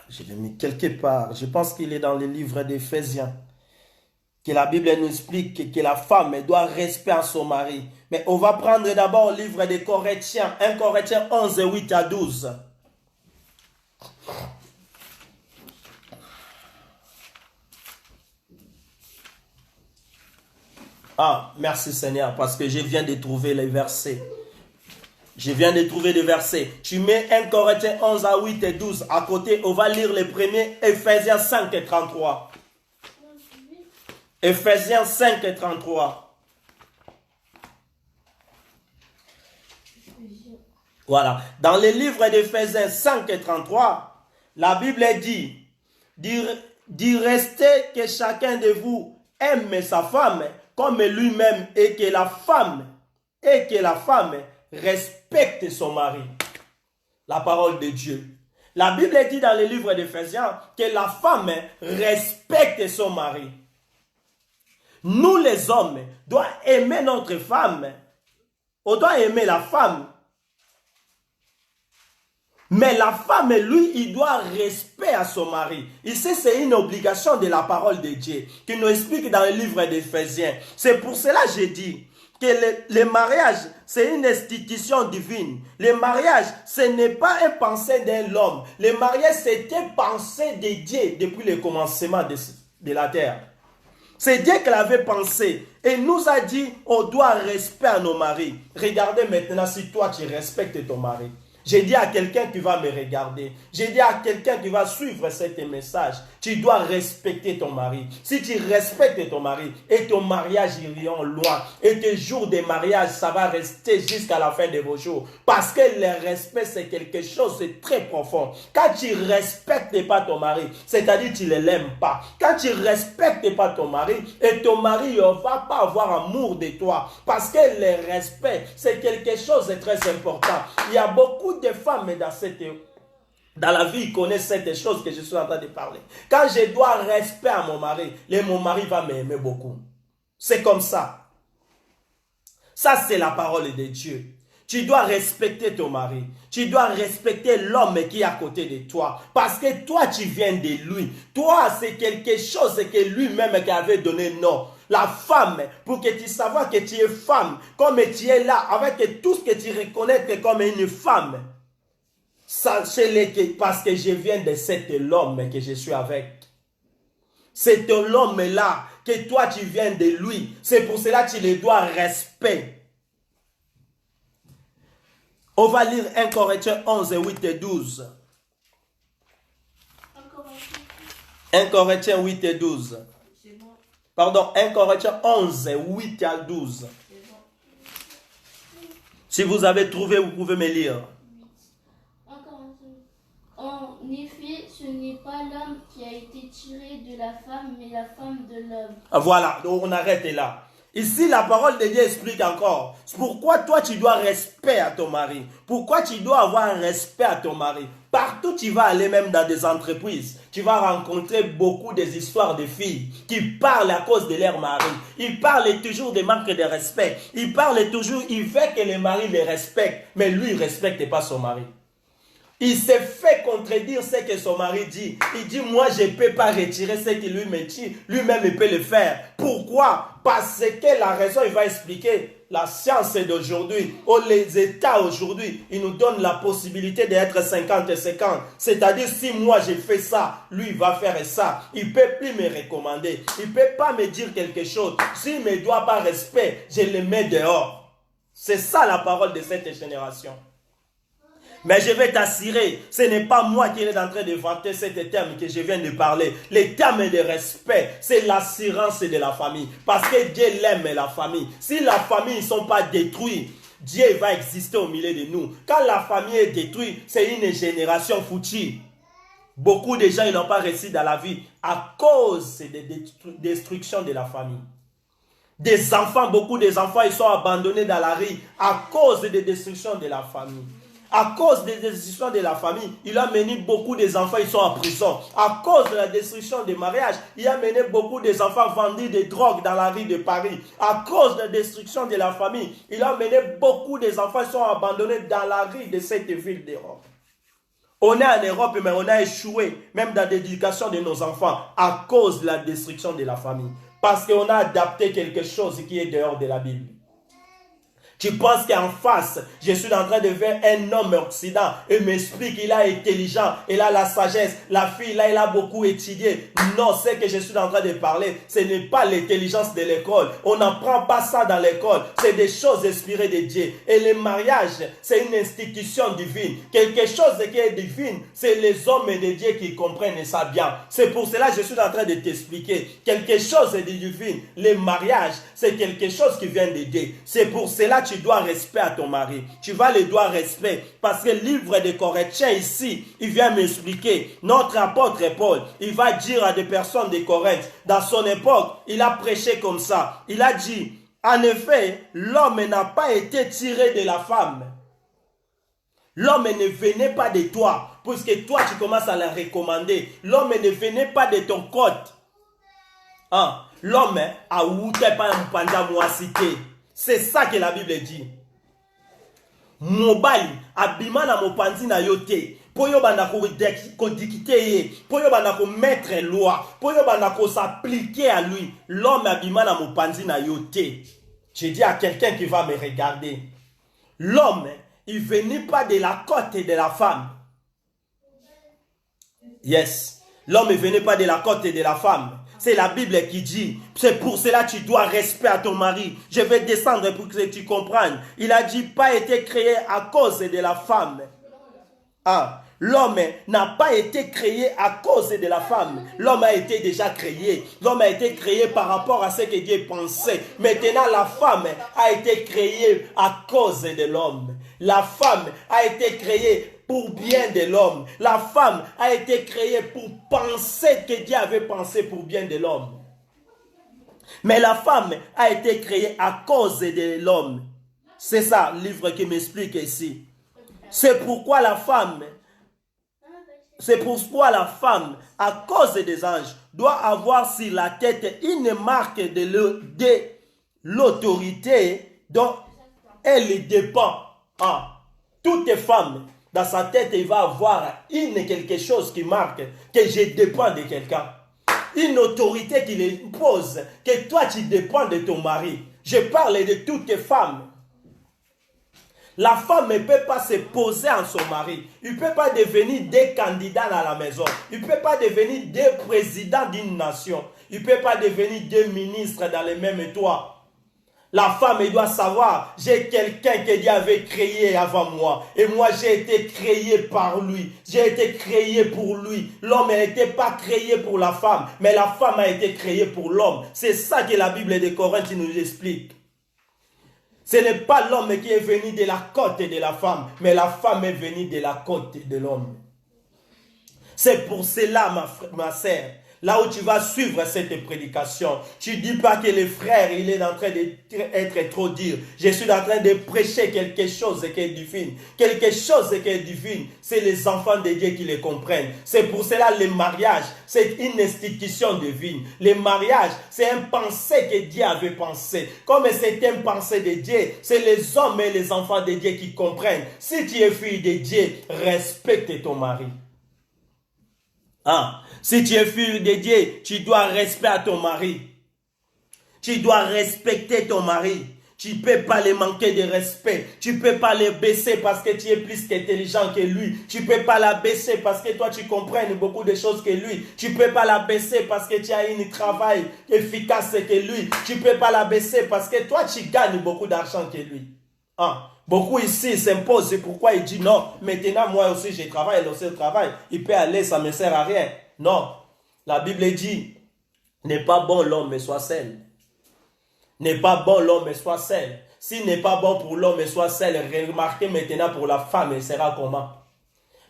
Je l'ai mis quelque part. Je pense qu'il est dans le livre d'Éphésiens. Que la Bible nous explique que la femme doit respect à son mari. Mais on va prendre d'abord le livre des Corinthiens. 1 Corinthiens 11, 8 à 12. Ah, merci Seigneur, parce que je viens de trouver les versets. Je viens de trouver des versets. Tu mets 1 Corinthiens 11 à 8 et 12 à côté. On va lire les premiers. Éphésiens 5 et 33. Éphésiens 5 et 33. Voilà. Dans le livre d'Éphésiens 5 et 33, la Bible dit rester que chacun de vous aime sa femme comme lui-même et que la femme respecte son mari. La parole de Dieu. La Bible dit dans le livre d'Éphésiens que la femme respecte son mari. Nous les hommes doivent aimer notre femme. On doit aimer la femme. Mais la femme, lui, il doit respect à son mari. Ici, c'est une obligation de la parole de Dieu qui nous explique dans le livre d'Éphésiens. C'est pour cela que j'ai dit que le mariage, c'est une institution divine. Le mariage, ce n'est pas un pensée d'un homme. Le mariage, c'était pensée de Dieu depuis le commencement de la terre. C'est Dieu qui l'avait pensé et nous a dit, on doit respect à nos maris. Regardez maintenant si toi tu respectes ton mari. J'ai dit à quelqu'un qui va me regarder, j'ai dit à quelqu'un qui va suivre cet message, tu dois respecter ton mari. Si tu respectes ton mari et ton mariage ira loin et tes jours de mariage, ça va rester jusqu'à la fin de vos jours. Parce que le respect, c'est quelque chose de très profond. Quand tu ne respectes pas ton mari, c'est-à-dire que tu ne l'aimes pas. Quand tu ne respectes pas ton mari et ton mari ne va pas avoir amour de toi. Parce que le respect, c'est quelque chose de très important. Il y a beaucoup de femmes dans la vie, ils connaissent cette chose que je suis en train de parler. Quand je dois respect à mon mari va m'aimer beaucoup. C'est comme ça. Ça, c'est la parole de Dieu. Tu dois respecter ton mari. Tu dois respecter l'homme qui est à côté de toi. Parce que toi, tu viens de lui. Toi, c'est quelque chose que lui-même qui avait donné nom. La femme, pour que tu saches que tu es femme, comme tu es là, avec tout ce que tu reconnais comme une femme. Sachez-le que parce que je viens de cet homme que je suis avec. C'est l'homme-là que toi tu viens de lui. C'est pour cela que tu le dois respect. On va lire 1 Corinthiens 11, 8 et 12. 1 Corinthiens 8 et 12. Pardon, 1 Corinthiens 11, 8 à 12. Si vous avez trouvé, vous pouvez me lire. En effet, ce n'est pas l'homme qui a été tiré de la femme, mais la femme de l'homme. Voilà, donc on arrête là. Ici, la parole de Dieu explique encore. Pourquoi toi, tu dois respect à ton mari? Pourquoi tu dois avoir un respect à ton mari? Partout, tu vas aller, même dans des entreprises, tu vas rencontrer beaucoup des histoires de filles qui parlent à cause de leur mari. Ils parlent toujours de manque de respect. Ils parlent toujours, ils veulent que le mari les respecte, mais lui, il ne respecte pas son mari. Il s'est fait contredire ce que son mari dit. Il dit, moi, je ne peux pas retirer ce qu'il lui me dit. Lui-même, il peut le faire. Pourquoi? Parce que la raison, il va expliquer. La science d'aujourd'hui, ou les États aujourd'hui, ils nous donnent la possibilité d'être 50-50. C'est-à-dire, si moi, je fais ça, lui, il va faire ça. Il ne peut plus me recommander. Il ne peut pas me dire quelque chose. S'il ne me doit pas respect, je le mets dehors. C'est ça la parole de cette génération. Mais je vais t'assurer, ce n'est pas moi qui est en train de vanter cet terme que je viens de parler. Les termes de respect, c'est l'assurance de la famille. Parce que Dieu l'aime la famille. Si la famille ne sont pas détruits, Dieu va exister au milieu de nous. Quand la famille est détruite, c'est une génération foutue. Beaucoup de gens n'ont pas réussi dans la vie à cause de la destruction de la famille. Des enfants, beaucoup des enfants, ils sont abandonnés dans la rue à cause de la destruction de la famille. À cause des destructions de la famille, il a mené beaucoup des enfants, ils sont en prison. À cause de la destruction des mariages, il a mené beaucoup des enfants vendus des drogues dans la rue de Paris. À cause de la destruction de la famille, il a mené beaucoup des enfants, ils sont abandonnés dans la rue de cette ville d'Europe. On est en Europe, mais on a échoué, même dans l'éducation de nos enfants, à cause de la destruction de la famille. Parce qu'on a adapté quelque chose qui est dehors de la Bible. Tu penses qu'en face, je suis en train de voir un homme occident et m'explique qu'il est intelligent, il a la sagesse, la fille là, il a beaucoup étudié. Non, ce que je suis en train de parler, ce n'est pas l'intelligence de l'école. On n'apprend pas ça dans l'école. C'est des choses inspirées de Dieu. Et le mariage, c'est une institution divine. Quelque chose qui est divine, c'est les hommes de Dieu qui comprennent ça bien. C'est pour cela que je suis en train de t'expliquer. Quelque chose de divine. Le mariage, c'est quelque chose qui vient de Dieu. C'est pour cela que tu dois respect à ton mari. Tu vas le dois respect. Parce que le livre des Corinthiens ici, il vient m'expliquer. Notre apôtre Paul, il va dire à des personnes de Corinthe, dans son époque, il a prêché comme ça. Il a dit, en effet, l'homme n'a pas été tiré de la femme. L'homme ne venait pas de toi, puisque toi tu commences à la recommander. L'homme ne venait pas de ton côte. Hein? L'homme a outé pas un panda moisité. C'est ça que la Bible dit. Mobali abima na mopanzi na yote. Poyo banda ko dicter, poyo banda ko mettre loi, poyo banda ko s'appliquer à lui. L'homme abima na mopanzi na yote. Je dis à quelqu'un qui va me regarder. L'homme, il venait pas de la côte de la femme. Yes. L'homme ne venait pas de la côte de la femme. C'est la Bible qui dit. C'est pour cela que tu dois respect à ton mari. Je vais descendre pour que tu comprennes. Il a dit pas été créé à cause de la femme. Ah, l'homme n'a pas été créé à cause de la femme. L'homme a été déjà créé. L'homme a été créé par rapport à ce que Dieu pensait. Maintenant, la femme a été créée à cause de l'homme. La femme a été créée pour bien de l'homme. La femme a été créée pour penser que Dieu avait pensé pour bien de l'homme. Mais la femme a été créée à cause de l'homme. C'est ça le livre qui m'explique ici. C'est pourquoi la femme, à cause des anges, doit avoir sur la tête une marque de l'autorité dont elle dépend. Ah, toutes les femmes, dans sa tête, il va avoir quelque chose qui marque que je dépends de quelqu'un. Une autorité qui impose que toi tu dépends de ton mari. Je parle de toutes les femmes. La femme ne peut pas se poser en son mari. Il ne peut pas devenir des candidats dans la maison. Il ne peut pas devenir des présidents d'une nation. Il ne peut pas devenir des ministres dans les mêmes toits. La femme, elle doit savoir, j'ai quelqu'un que Dieu avait créé avant moi. Et moi, j'ai été créé par lui. J'ai été créé pour lui. L'homme n'était pas créé pour la femme, mais la femme a été créée pour l'homme. C'est ça que la Bible de Corinthe nous explique. Ce n'est pas l'homme qui est venu de la côte de la femme, mais la femme est venue de la côte de l'homme. C'est pour cela, ma sœur, là où tu vas suivre cette prédication, tu ne dis pas que le frère, il est en train d'être trop dur. Je suis en train de prêcher quelque chose qui est divin. Quelque chose qui est divin, c'est les enfants de Dieu qui le comprennent. C'est pour cela le mariage, c'est une institution divine. Le mariage, c'est un pensée que Dieu avait pensé. Comme c'est un pensée de Dieu, c'est les hommes et les enfants de Dieu qui comprennent. Si tu es fille de Dieu, respecte ton mari. Ah, si tu es fille de Dieu, tu dois respecter à ton mari. Tu dois respecter ton mari. Tu ne peux pas le manquer de respect. Tu ne peux pas le baisser parce que tu es plus intelligent que lui. Tu ne peux pas la baisser parce que toi tu comprends beaucoup de choses que lui. Tu ne peux pas la baisser parce que tu as un travail efficace que lui. Tu ne peux pas la baisser parce que toi tu gagnes beaucoup d'argent que lui. Ah. Beaucoup ici s'imposent, c'est pourquoi il dit non, maintenant moi aussi je travaille, il aussi travaille, il peut aller, ça ne me sert à rien. Non, la Bible dit, n'est pas bon l'homme mais soit seul. N'est pas bon l'homme mais soit seul. S'il n'est pas bon pour l'homme et soit seul, remarquez maintenant pour la femme, elle sera comment?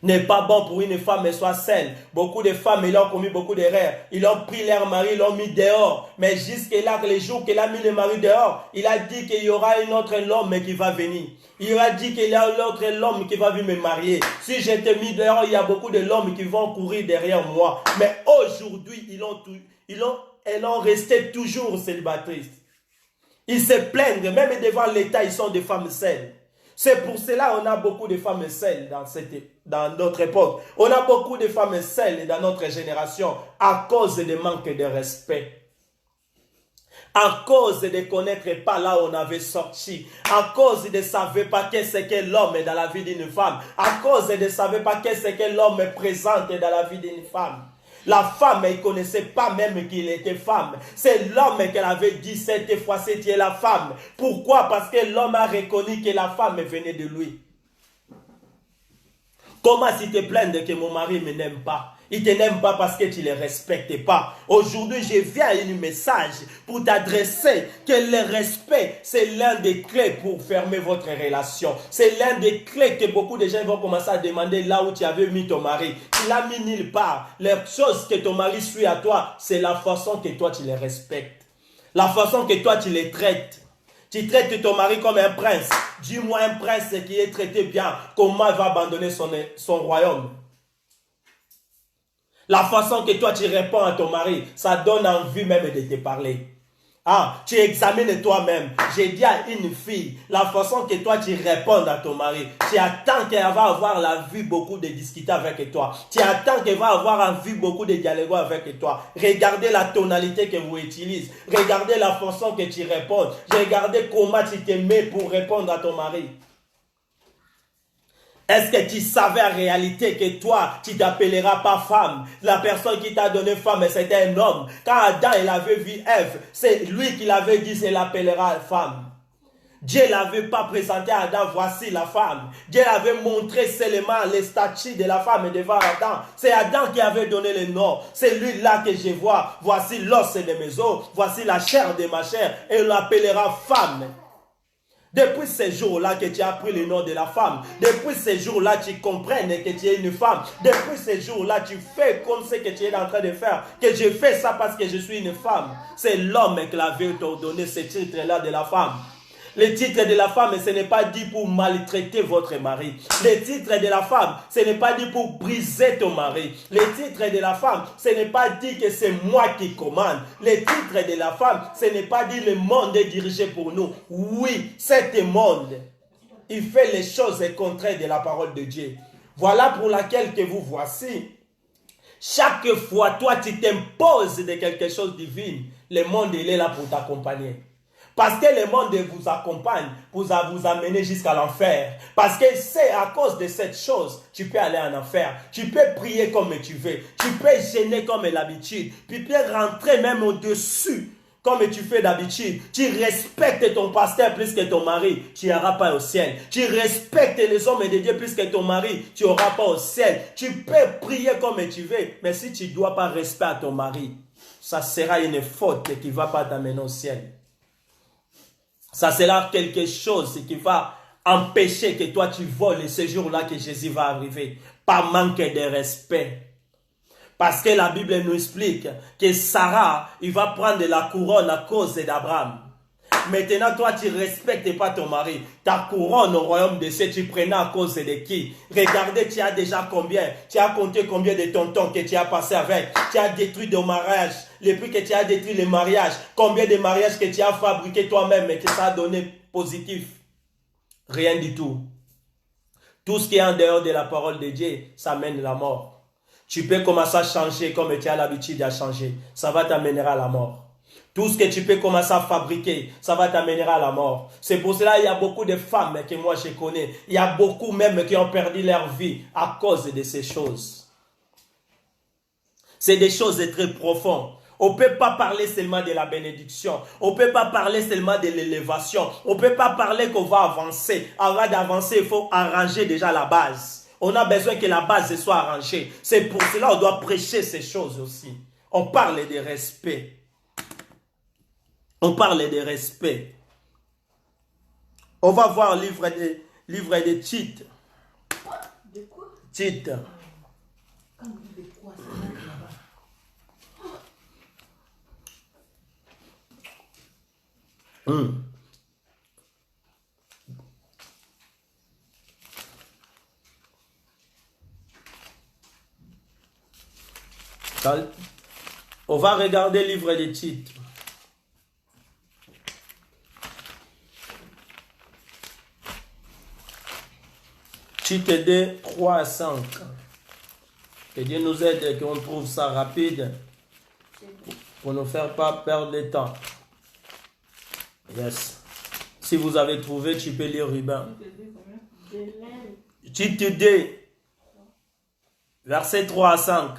N'est pas bon pour une femme et soit seule. Beaucoup de femmes, ils ont commis beaucoup d'erreurs. Ils ont pris leur mari, ils l'ont mis dehors. Mais jusque-là, les jours qu'il a mis le mari dehors, il a dit qu'il y aura un autre homme qui va venir. Il a dit qu'il y a l'autre homme qui va venir me marier. Si je t'ai mis dehors, il y a beaucoup de l'homme qui vont courir derrière moi. Mais aujourd'hui, elles ont resté toujours célibataires. Ils se plaignent, même devant l'État, ils sont des femmes seules. C'est pour cela qu'on a beaucoup de femmes seules dans notre époque. On a beaucoup de femmes seules dans notre génération à cause du manque de respect. À cause de ne connaître pas là où on avait sorti. À cause de ne savoir pas qu'est-ce que l'homme est dans la vie d'une femme. À cause de ne savoir pas qu'est-ce que l'homme présente dans la vie d'une femme. La femme, elle ne connaissait pas même qu'il était femme. C'est l'homme qu'elle avait dit cette fois-ci, tu es la femme. Pourquoi? Parce que l'homme a reconnu que la femme venait de lui. Comment si tu te plains que mon mari ne m'aime pas? Il ne t'aime pas parce que tu ne le respectes pas. Aujourd'hui, je viens à un message pour t'adresser que le respect, c'est l'un des clés pour fermer votre relation. C'est l'un des clés que beaucoup de gens vont commencer à demander là où tu avais mis ton mari. Tu l'as mis nulle part. Les choses que ton mari suit à toi, c'est la façon que toi tu les respectes. La façon que toi tu les traites. Tu traites ton mari comme un prince. Dis-moi un prince qui est traité bien, comment il va abandonner son royaume? La façon que toi tu réponds à ton mari, ça donne envie même de te parler. Ah, tu examines toi-même. J'ai dit à une fille, la façon que toi tu réponds à ton mari, tu attends qu'elle va avoir la vue beaucoup de discuter avec toi. Tu attends qu'elle va avoir envie beaucoup de dialoguer avec toi. Regardez la tonalité que vous utilisez. Regardez la façon que tu réponds. Regardez comment tu te mets pour répondre à ton mari. Est-ce que tu savais en réalité que toi, tu ne t'appelleras pas femme? La personne qui t'a donné femme, c'était un homme. Quand Adam il avait vu Ève, c'est lui qui l'avait dit, c'est l'appellera femme. Dieu ne l'avait pas présenté à Adam, voici la femme. Dieu l'avait montré seulement les statuts de la femme devant Adam. C'est Adam qui avait donné le nom. C'est lui là que je vois. Voici l'os de mes os, voici la chair de ma chair. Et on l'appellera femme. Depuis ce jour-là que tu as pris le nom de la femme, depuis ce jour-là tu comprennes que tu es une femme, depuis ce jour-là tu fais comme ce que tu es en train de faire, que je fais ça parce que je suis une femme. C'est l'homme qui l'avait donné ce titre-là de la femme. Le titre de la femme, ce n'est pas dit pour maltraiter votre mari. Le titre de la femme, ce n'est pas dit pour briser ton mari. Le titre de la femme, ce n'est pas dit que c'est moi qui commande. Le titre de la femme, ce n'est pas dit le monde est dirigé pour nous. Oui, cet monde, il fait les choses contraires de la parole de Dieu. Voilà pour laquelle que vous voici. Chaque fois, toi, tu t'imposes de quelque chose de divin. Le monde, il est là pour t'accompagner. Parce que le monde vous accompagne pour vous amener jusqu'à l'enfer. Parce que c'est à cause de cette chose, tu peux aller en enfer. Tu peux prier comme tu veux. Tu peux gêner comme l'habitude. Tu peux rentrer même au-dessus comme tu fais d'habitude. Tu respectes ton pasteur plus que ton mari. Tu n'iras pas au ciel. Tu respectes les hommes de Dieu plus que ton mari. Tu n'auras pas au ciel. Tu peux prier comme tu veux. Mais si tu ne dois pas respecter à ton mari, ça sera une faute qui ne va pas t'amener au ciel. Ça sera quelque chose qui va empêcher que toi tu voles ce jour-là que Jésus va arriver. Par manque de respect. Parce que la Bible nous explique que Sarah, il va prendre la couronne à cause d'Abraham. Maintenant, toi, tu ne respectes pas ton mari. Ta couronne au royaume de cieux, tu prenais à cause de qui? Regardez, tu as déjà combien? Tu as compté combien de tontons que tu as passé avec? Tu as détruit ton mariage. Depuis que tu as détruit les mariages, combien de mariages que tu as fabriqués toi-même et que ça a donné positif? Rien du tout. Tout ce qui est en dehors de la parole de Dieu, ça mène à la mort. Tu peux commencer à changer comme tu as l'habitude de changer. Ça va t'amener à la mort. Tout ce que tu peux commencer à fabriquer, ça va t'amener à la mort. C'est pour cela qu'il y a beaucoup de femmes que moi je connais. Il y a beaucoup même qui ont perdu leur vie à cause de ces choses. C'est des choses très profondes. On ne peut pas parler seulement de la bénédiction. On ne peut pas parler seulement de l'élévation. On ne peut pas parler qu'on va avancer. Avant d'avancer, il faut arranger déjà la base. On a besoin que la base soit arrangée. C'est pour cela qu'on doit prêcher ces choses aussi. On parle de respect. On parle de respect. On va voir livre de Tite. De quoi? Tite. Quand vous dites de quoi, ça va là-bas. On va regarder le livre de Tite. Tite 2, 3 à 5. Que Dieu nous aide et qu'on trouve ça rapide pour ne faire pas perdre le temps. Yes. Si vous avez trouvé, tu peux lire Ruben. De même, Tite 2, verset 3 à 5.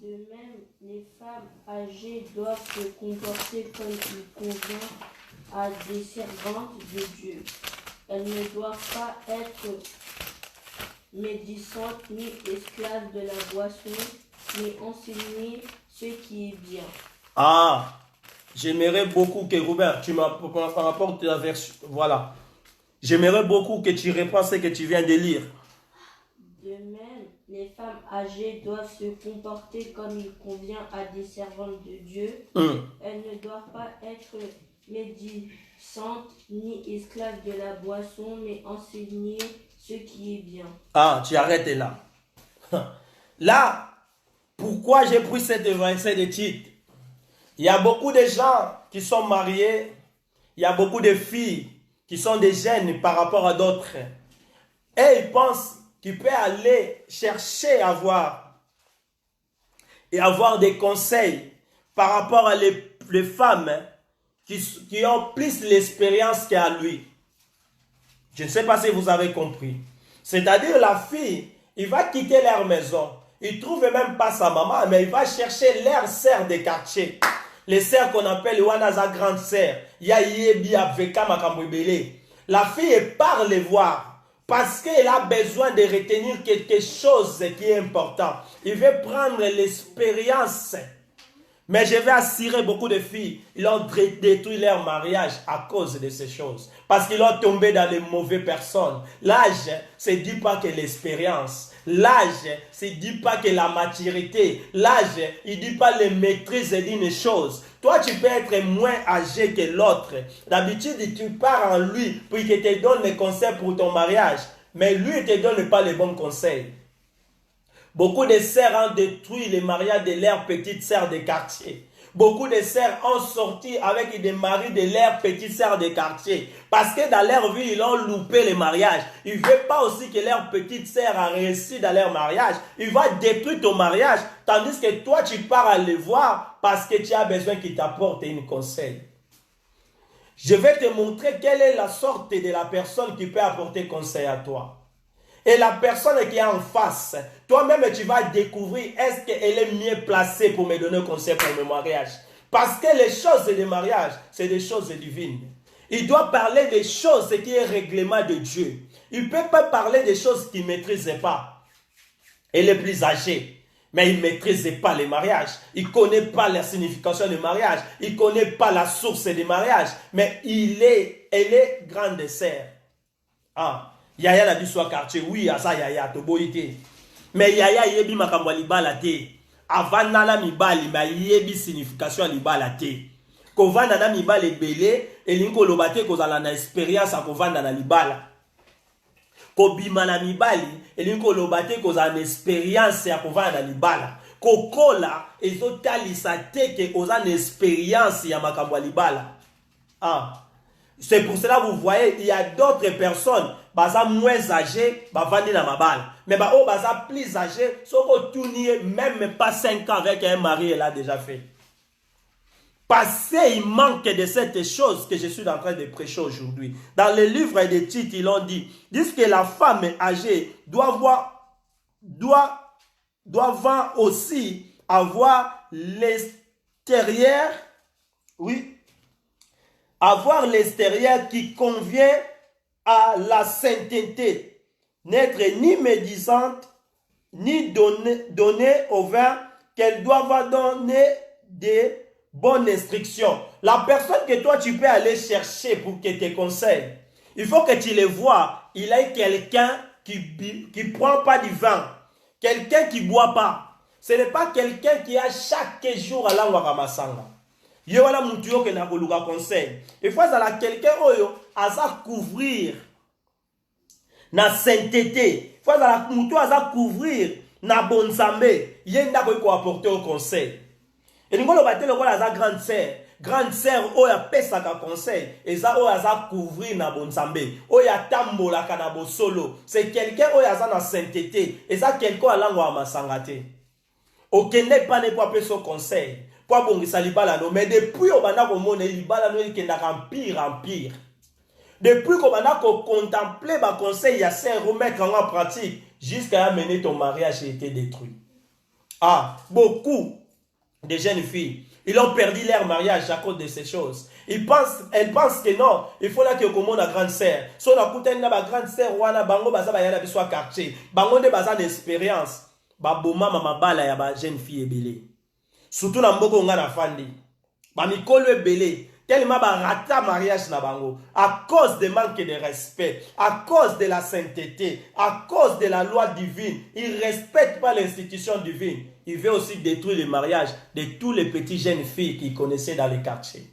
de même, les femmes âgées doivent se comporter comme il convient à des servantes de Dieu. Elles ne doivent pas être médisantes ni esclaves de la boisson, mais enseigner ce qui est bien. Ah, j'aimerais beaucoup que Robert, tu m'apportes la version. Voilà. J'aimerais beaucoup que tu reprends ce que tu viens de lire. De même, les femmes âgées doivent se comporter comme il convient à des servantes de Dieu. Elles ne doivent pas être médisantes ni esclaves de la boisson, mais enseigner ce qui est bien. Ah, tu arrêtes là. Là, pourquoi j'ai pris cette verset de Tite? Il y a beaucoup de gens qui sont mariés, il y a beaucoup de filles qui sont des jeunes par rapport à d'autres. Et ils pensent qu'ils peuvent aller chercher à voir et avoir des conseils par rapport à les femmes qui ont plus l'expérience qu'à lui. Je ne sais pas si vous avez compris. C'est-à-dire la fille, il va quitter leur maison. Il ne trouve même pas sa maman, mais il va chercher leur sœur de quartier. Les sœurs qu'on appelle Wanaza grande sœur. La fille part les voir parce qu'elle a besoin de retenir quelque chose qui est important. Il veut prendre l'expérience. Mais je vais assurer beaucoup de filles, ils ont détruit leur mariage à cause de ces choses. Parce qu'ils ont tombé dans les mauvaises personnes. L'âge, ce ne dit pas que l'expérience. L'âge, ce ne dit pas que la maturité. L'âge, il ne dit pas la maîtrise d'une chose. Toi, tu peux être moins âgé que l'autre. D'habitude, tu pars en lui pour qu'il te donne les conseils pour ton mariage. Mais lui, il ne te donne pas les bons conseils. Beaucoup de sœurs ont détruit les mariages de leurs petites sœurs de quartier. Beaucoup de sœurs ont sorti avec des maris de leurs petites sœurs de quartier. Parce que dans leur vie, ils ont loupé les mariages. Ils ne veulent pas aussi que leur petite sœur a réussi dans leur mariage. Ils vont détruire ton mariage. Tandis que toi, tu pars à les voir parce que tu as besoin qu'ils t'apportent un conseil. Je vais te montrer quelle est la sorte de la personne qui peut apporter conseil à toi. Et la personne qui est en face, toi-même tu vas découvrir est-ce qu'elle est mieux placée pour me donner conseil pour mon mariage. Parce que les choses du mariage, c'est des choses divines. Il doit parler des choses qui est règlement de Dieu. Il ne peut pas parler des choses qu'il ne maîtrise pas. Elle est plus âgée, mais il ne maîtrise pas les mariages. Il ne connaît pas la signification du mariage. Il ne connaît pas la source du mariage. Mais elle est grande sœur. Ah. Yaya na biso quartier oui asa yaya to boyite mais yaya yebi makambo libala te avana la mibali ma yebi signification libala te ko vanda na mibali belé elinko lobate ko zala na expérience ko vanda na libala ko bima na mibali elinko lobate ko zala na expérience ya ko vanda na libala ko kola ezotalisa te ke oza na expérience ya makambo libala. Ah, c'est pour cela vous voyez il y a d'autres personnes baza moins âgé, bavandi na mabala. Mais bah oh baza plus âgé, soko tournier même pas 5 ans avec un mari, elle a déjà fait. Parce qu'il manque de cette chose que je suis en train de prêcher aujourd'hui. Dans le livre de Tite, ils ont dit, disent que la femme âgée doit aussi avoir l'extérieur, oui, avoir l'extérieur qui convient à la sainteté, n'être ni médisante, ni donner au vin, qu'elle doit donner des bonnes instructions. La personne que toi tu peux aller chercher pour qu'elle te conseille, Il faut que tu le vois. Il y a quelqu'un qui ne prend pas du vin. Quelqu'un qui ne boit pas. Ce n'est pas quelqu'un qui a chaque jour à l'angwa masanga. Il y a un qui a conseil. Il faut que quelqu'un a couvrir na sainteté. Il faut que couvrir na bonzambe. Il y a un qui apporter au conseil. Et nous avons la grande sœur. Grande sœur, oya pesaka conseil. Et ça, oya couvrir na bonzambe. Oya tambola kanabo solo. C'est quelqu'un oya na sainteté. Et ça, quelqu'un a l'angwa masangate. Aucun n'est pas ne son conseil. Pour bon ça libala no. Mais depuis on a commencé libala no il kenda en pire. Depuis qu'on a contemplé ma conseil, il y a ça remettre en pratique jusqu'à amener ton mariage a été détruit. Ah, beaucoup de jeunes filles, ils ont perdu leur mariage à cause de ces choses. Elles pensent que non, il faut là que comme la grande sœur. Si on a écouté ma grande sœur, wana bango baza ba yala biswa quartier. Bango de baza d'expérience. Ba boma mama bala ya ba jeune fille ebele. Surtout na mboko nga na fandi. Ba mikolo ebele. Tellement ba rata mariage na bango. À cause de manque de respect. À cause de la sainteté. À cause de la loi divine. Ils ne respectent pas l'institution divine. Il veut aussi détruire le mariage de tous les petits jeunes filles qu'ils connaissaient dans les quartiers.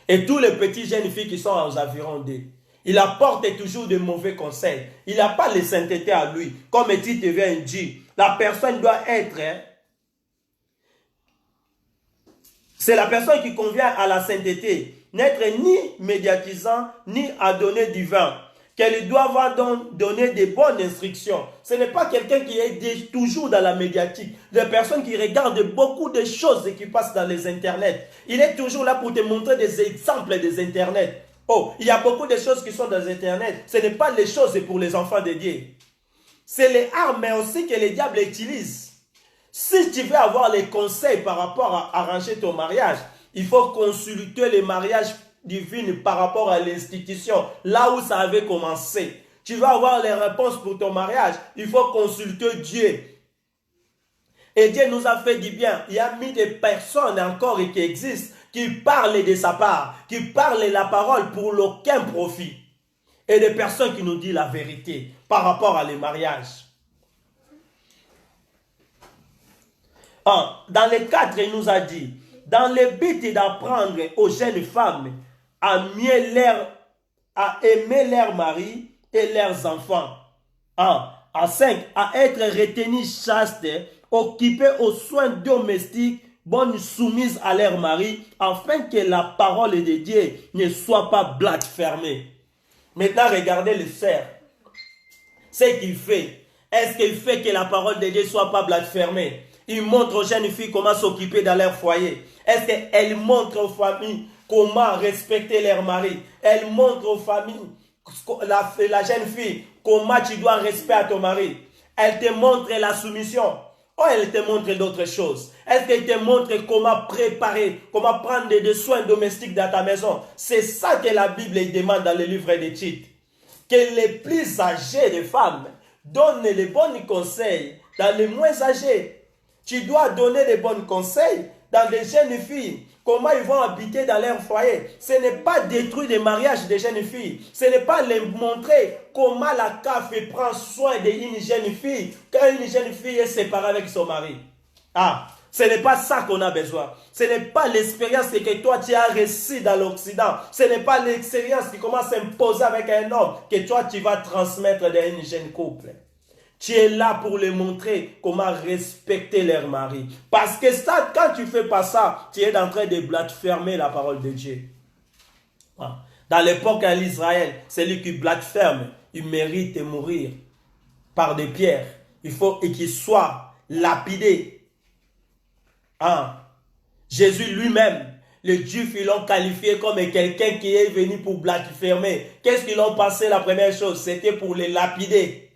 Et tous les petits jeunes filles qui sont aux environs d'eux. Il apporte toujours de mauvais conseils. Il n'a pas de sainteté à lui. Comme tu te viens dire, la personne doit être... c'est la personne qui convient à la sainteté. N'être ni médiatisant, ni à donner du vin. Qu'elle doit avoir donc donner des bonnes instructions. Ce n'est pas quelqu'un qui est toujours dans la médiatique. Des personnes qui regardent beaucoup de choses qui passent dans les internets. Il est toujours là pour te montrer des exemples des internets. Oh, il y a beaucoup de choses qui sont dans les internets. Ce n'est pas les choses pour les enfants de Dieu. C'est les armes aussi que le diable utilise. Si tu veux avoir les conseils par rapport à arranger ton mariage, il faut consulter les mariages divins par rapport à l'institution, là où ça avait commencé. Tu veux avoir les réponses pour ton mariage, il faut consulter Dieu. Et Dieu nous a fait du bien. Il y a mis des personnes encore qui existent, qui parlent de sa part, qui parlent la parole pour aucun profit. Et des personnes qui nous disent la vérité par rapport à les mariages. Dans les 4, il nous a dit, dans le but d'apprendre aux jeunes femmes à aimer leur mari et leurs enfants. À 5, à être retenues chastes, occupées aux soins domestiques, bonnes soumises à leur mari, afin que la parole de Dieu ne soit pas blasphémée. Maintenant, regardez le cerf. Ce qu'il fait. Est-ce qu'il fait que la parole de Dieu ne soit pas blasphémée? Il montre aux jeunes filles comment s'occuper dans leur foyer. Est-ce qu'elle montre aux familles comment respecter leur mari? Elle montre aux familles, la jeune fille, comment tu dois respecter ton mari. Elle te montre la soumission. Ou elle te montre d'autres choses. Est-ce qu'elle te montre comment préparer, comment prendre des soins domestiques dans ta maison? C'est ça que la Bible demande dans le livre des Titres. Que les plus âgés des femmes donnent les bons conseils dans les moins âgés. Tu dois donner des bons conseils dans les jeunes filles. Comment ils vont habiter dans leur foyer. Ce n'est pas détruire les mariages des jeunes filles. Ce n'est pas les montrer comment la CAF prend soin d'une jeune fille quand une jeune fille est séparée avec son mari. Ce n'est pas ça qu'on a besoin. Ce n'est pas l'expérience que toi tu as reçue dans l'Occident. Ce n'est pas l'expérience qui commence à s'imposer avec un homme que toi tu vas transmettre dans une jeune couple. Tu es là pour les montrer comment respecter leur mari. Parce que ça, quand tu ne fais pas ça, tu es en train de blasphémer la parole de Dieu. Dans l'époque à l'Israël, celui qui blasphème, il mérite de mourir par des pierres. Il faut qu'il soit lapidé. Jésus lui-même, les Juifs, ils l'ont qualifié comme quelqu'un qui est venu pour blasphémer. Qu'est-ce qu'ils ont pensé? La première chose, c'était pour les lapider.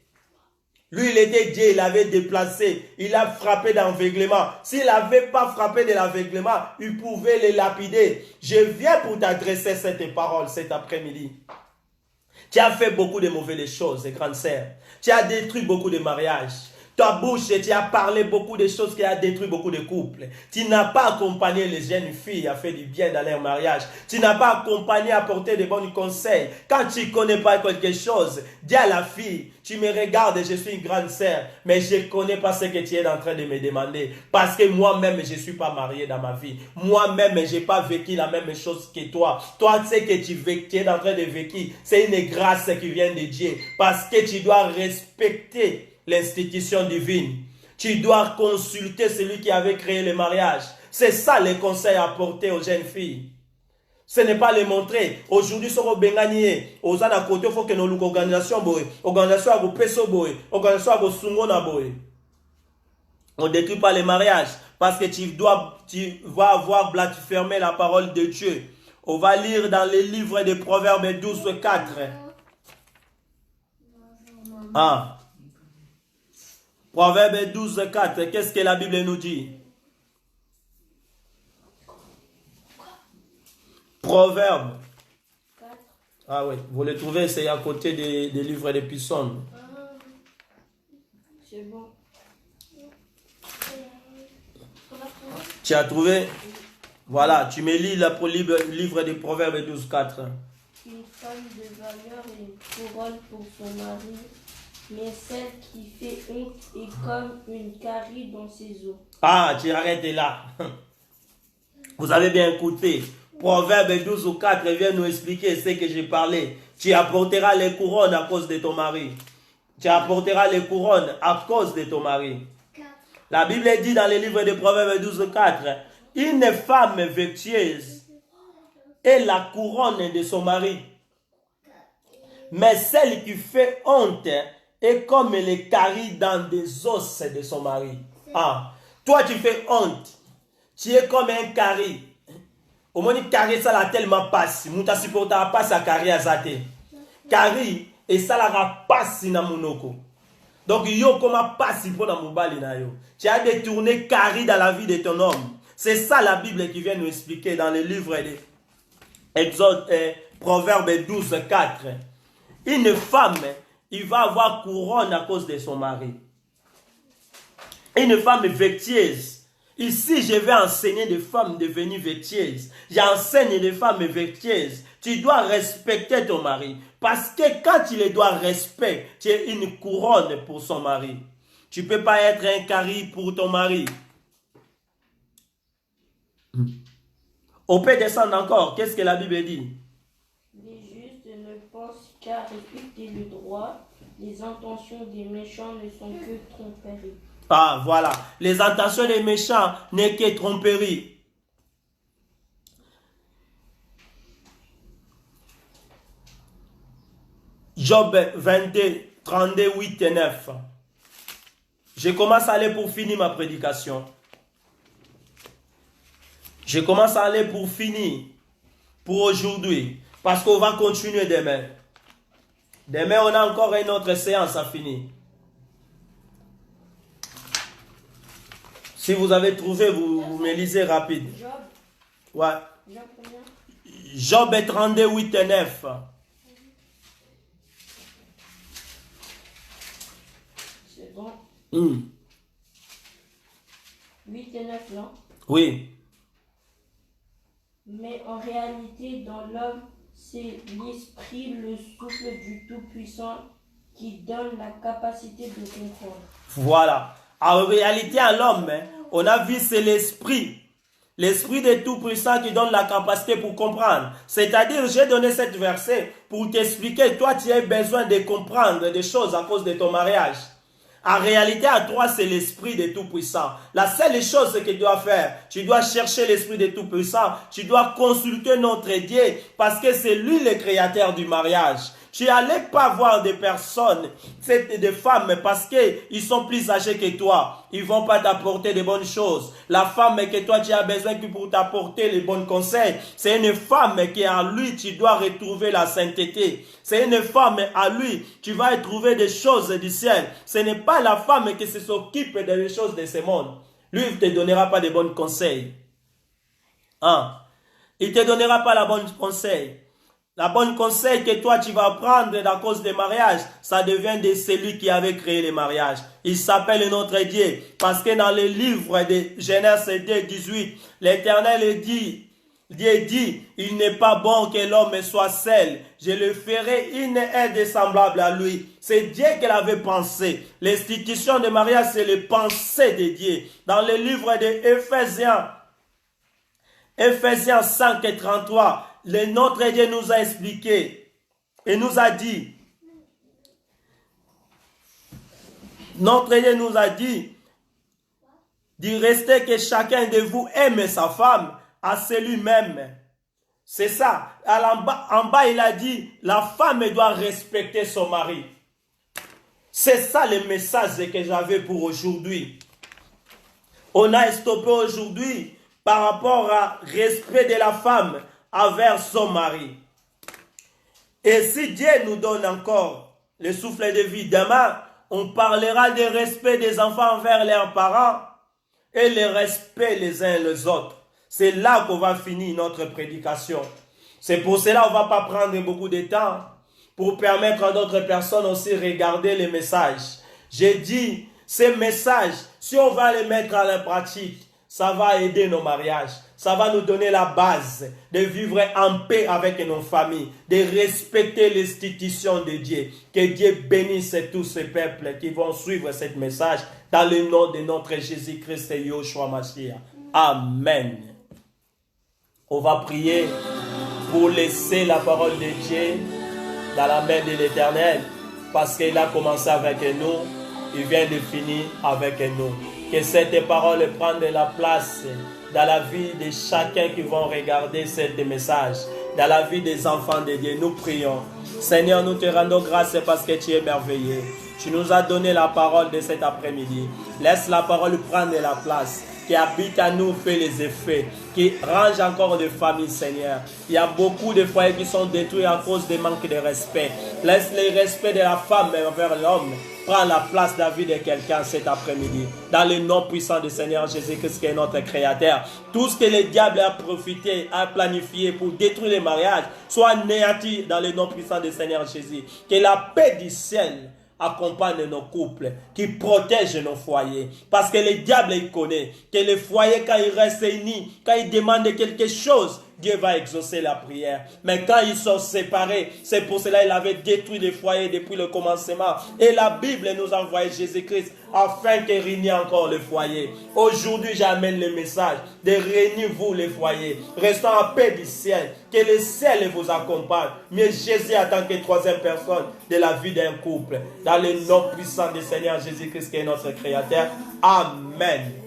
Lui, il était Dieu, il avait déplacé, il a frappé d'aveuglement. S'il n'avait pas frappé de l'aveuglement, il pouvait les lapider. Je viens pour t'adresser cette parole cet après-midi. Tu as fait beaucoup de mauvaises choses, grande sœur. Tu as détruit beaucoup de mariages. Ta bouche, tu as parlé beaucoup de choses qui ont détruit beaucoup de couples. Tu n'as pas accompagné les jeunes filles à faire du bien dans leur mariage. Tu n'as pas accompagné à apporter de bons conseils. Quand tu ne connais pas quelque chose, dis à la fille, tu me regardes, je suis une grande sœur, mais je ne connais pas ce que tu es en train de me demander. Parce que moi-même, je ne suis pas marié dans ma vie. Moi-même, je n'ai pas vécu la même chose que toi. Toi, tu sais que tu es en train de vivre. C'est une grâce qui vient de Dieu. Parce que tu dois respecter l'institution divine. Tu dois consulter celui qui avait créé le mariage. C'est ça les conseils à apporter aux jeunes filles. Ce n'est pas les montrer. Aujourd'hui, sur le Benganie, aux ans à côté, il faut que nous l'organisation organisation à vos peso boy, organisation à vos sungona boy. On ne détruit pas les mariages parce que tu vas avoir blasphémé la parole de Dieu. On va lire dans les livres des Proverbes 12, 4. Ah. Proverbe 12, 4. Qu'est-ce que la Bible nous dit? Proverbe. Ah oui, vous le trouvez, c'est à côté des livres des Psaumes. C'est bon. Tu as trouvé? Voilà, tu me lis le livre des Proverbes 12, 4. Une femme de valeur est une couronne pour son mari, mais celle qui fait honte est comme une carie dans ses os. Ah, tu arrêtes là. Vous avez bien écouté. Proverbe 12 ou 4 vient nous expliquer ce que j'ai parlé. Tu apporteras les couronnes à cause de ton mari. Tu apporteras les couronnes à cause de ton mari. La Bible dit dans le livre de Proverbes 12, 4, une femme vertueuse est la couronne de son mari. Mais celle qui fait honte est comme les caries dans des os de son mari. Ah, toi tu fais honte. Tu es comme un carie. Au moins, carré ça la tellement passe. Mouta supporta passe à carré à zate. Carré et ça la passe na monoko. Donc yo comment passe pour na mobali na yo. Tu as détourné carré dans la vie de ton homme. C'est ça la Bible qui vient nous expliquer dans le livre de Exode, Proverbe 12, 4. Une femme, il va avoir couronne à cause de son mari. Une femme vertueuse. Ici, je vais enseigner des femmes devenues vertueuses. J'enseigne des femmes vertueuses. Tu dois respecter ton mari. Parce que quand tu le dois respect, tu es une couronne pour son mari. Tu ne peux pas être un carie pour ton mari. On peut descendre encore. Qu'est-ce que la Bible dit? Les justes ne pensent qu'à répéter le droit. Les intentions des méchants ne sont que tromperies. Ah, voilà. Les intentions des méchants n'est que tromperie. Job 22, 32, 8 et 9. Je commence à aller pour finir ma prédication. Je commence à aller pour finir. Pour aujourd'hui. Parce qu'on va continuer demain. Demain, on a encore une autre séance à finir. Si vous avez trouvé, vous me lisez rapide. Job. Ouais. Job combien? Job 32, 8 et 9. C'est bon. 8 et 9, non? Oui. Mais en réalité, dans l'homme, c'est l'esprit, le souffle du Tout-Puissant qui donne la capacité de comprendre. Voilà. En réalité, à l'homme, on a vu c'est l'esprit. L'esprit de Tout-Puissant qui donne la capacité pour comprendre. C'est-à-dire, j'ai donné cette verset pour t'expliquer, toi, tu as besoin de comprendre des choses à cause de ton mariage. En réalité, à toi, c'est l'esprit de Tout-Puissant. La seule chose que tu dois faire, tu dois chercher l'esprit de Tout-Puissant. Tu dois consulter notre Dieu parce que c'est lui le créateur du mariage. Tu n'allais pas voir des personnes, des femmes, parce qu'ils sont plus âgés que toi. Ils ne vont pas t'apporter de bonnes choses. La femme que toi tu as besoin pour t'apporter les bons conseils, c'est une femme qui à lui tu dois retrouver la sainteté. C'est une femme à lui, tu vas retrouver des choses du ciel. Ce n'est pas la femme qui s'occupe des choses de ce monde. Lui, il ne te donnera pas de bons conseils. Hein? Il ne te donnera pas la bonne conseil. La bonne conseil que toi tu vas prendre à cause des mariages, ça devient de celui qui avait créé les mariages. Il s'appelle notre Dieu. Parce que dans le livre de Genèse 2, 18, l'Éternel dit, Dieu dit, il n'est pas bon que l'homme soit seul. Je le ferai une aide semblable à lui. C'est Dieu qui l'avait pensé. L'institution de mariage, c'est le pensée de Dieu. Dans le livre de Éphésiens 5 et 33, notre Dieu nous a expliqué et nous a dit, notre Dieu nous a dit, d'y rester que chacun de vous aime sa femme à celui-même. C'est ça. En bas, il a dit, la femme doit respecter son mari. C'est ça le message que j'avais pour aujourd'hui. On a stoppé aujourd'hui par rapport au respect de la femme envers son mari. Et si Dieu nous donne encore le souffle de vie, demain, on parlera du respect des enfants envers leurs parents et le respect les uns les autres. C'est là qu'on va finir notre prédication. C'est pour cela qu'on ne va pas prendre beaucoup de temps pour permettre à d'autres personnes aussi de regarder les messages. J'ai dit, ces messages, si on va les mettre à la pratique, ça va aider nos mariages. Ça va nous donner la base de vivre en paix avec nos familles, de respecter l'institution de Dieu. Que Dieu bénisse tous ces peuples qui vont suivre ce message dans le nom de notre Jésus-Christ et Yoshua Mashiach. Amen. On va prier pour laisser la parole de Dieu dans la main de l'Éternel parce qu'il a commencé avec nous, il vient de finir avec nous. Que cette parole prenne de la place dans la vie de chacun qui vont regarder ce message, dans la vie des enfants de Dieu. Nous prions. Seigneur, nous te rendons grâce parce que tu es merveilleux. Tu nous as donné la parole de cet après-midi. Laisse la parole prendre de la place, qui habite à nous, fait les effets, qui range encore des familles, Seigneur. Il y a beaucoup de foyers qui sont détruits à cause des manques de respect. Laisse le respect de la femme envers l'homme. Prends la place de la vie de quelqu'un cet après-midi. Dans le nom puissant du Seigneur Jésus-Christ qui est notre Créateur. Tout ce que le diable a profité, a planifié pour détruire les mariages, soit anéanti dans le nom puissant du Seigneur Jésus. Que la paix du ciel accompagne nos couples, qui protège nos foyers. Parce que le diable, il connaît que les foyers, quand ils restent unis, quand ils demandent quelque chose, Dieu va exaucer la prière. Mais quand ils sont séparés, c'est pour cela qu'il avait détruit les foyers depuis le commencement. Et la Bible nous a envoyé Jésus-Christ afin qu'il réunisse encore le foyer. Aujourd'hui, j'amène le message de réunir vous les foyers. Restons en paix du ciel. Que le ciel vous accompagne. Mais Jésus en tant que troisième personne de la vie d'un couple. Dans le nom puissant du Seigneur Jésus-Christ qui est notre Créateur. Amen.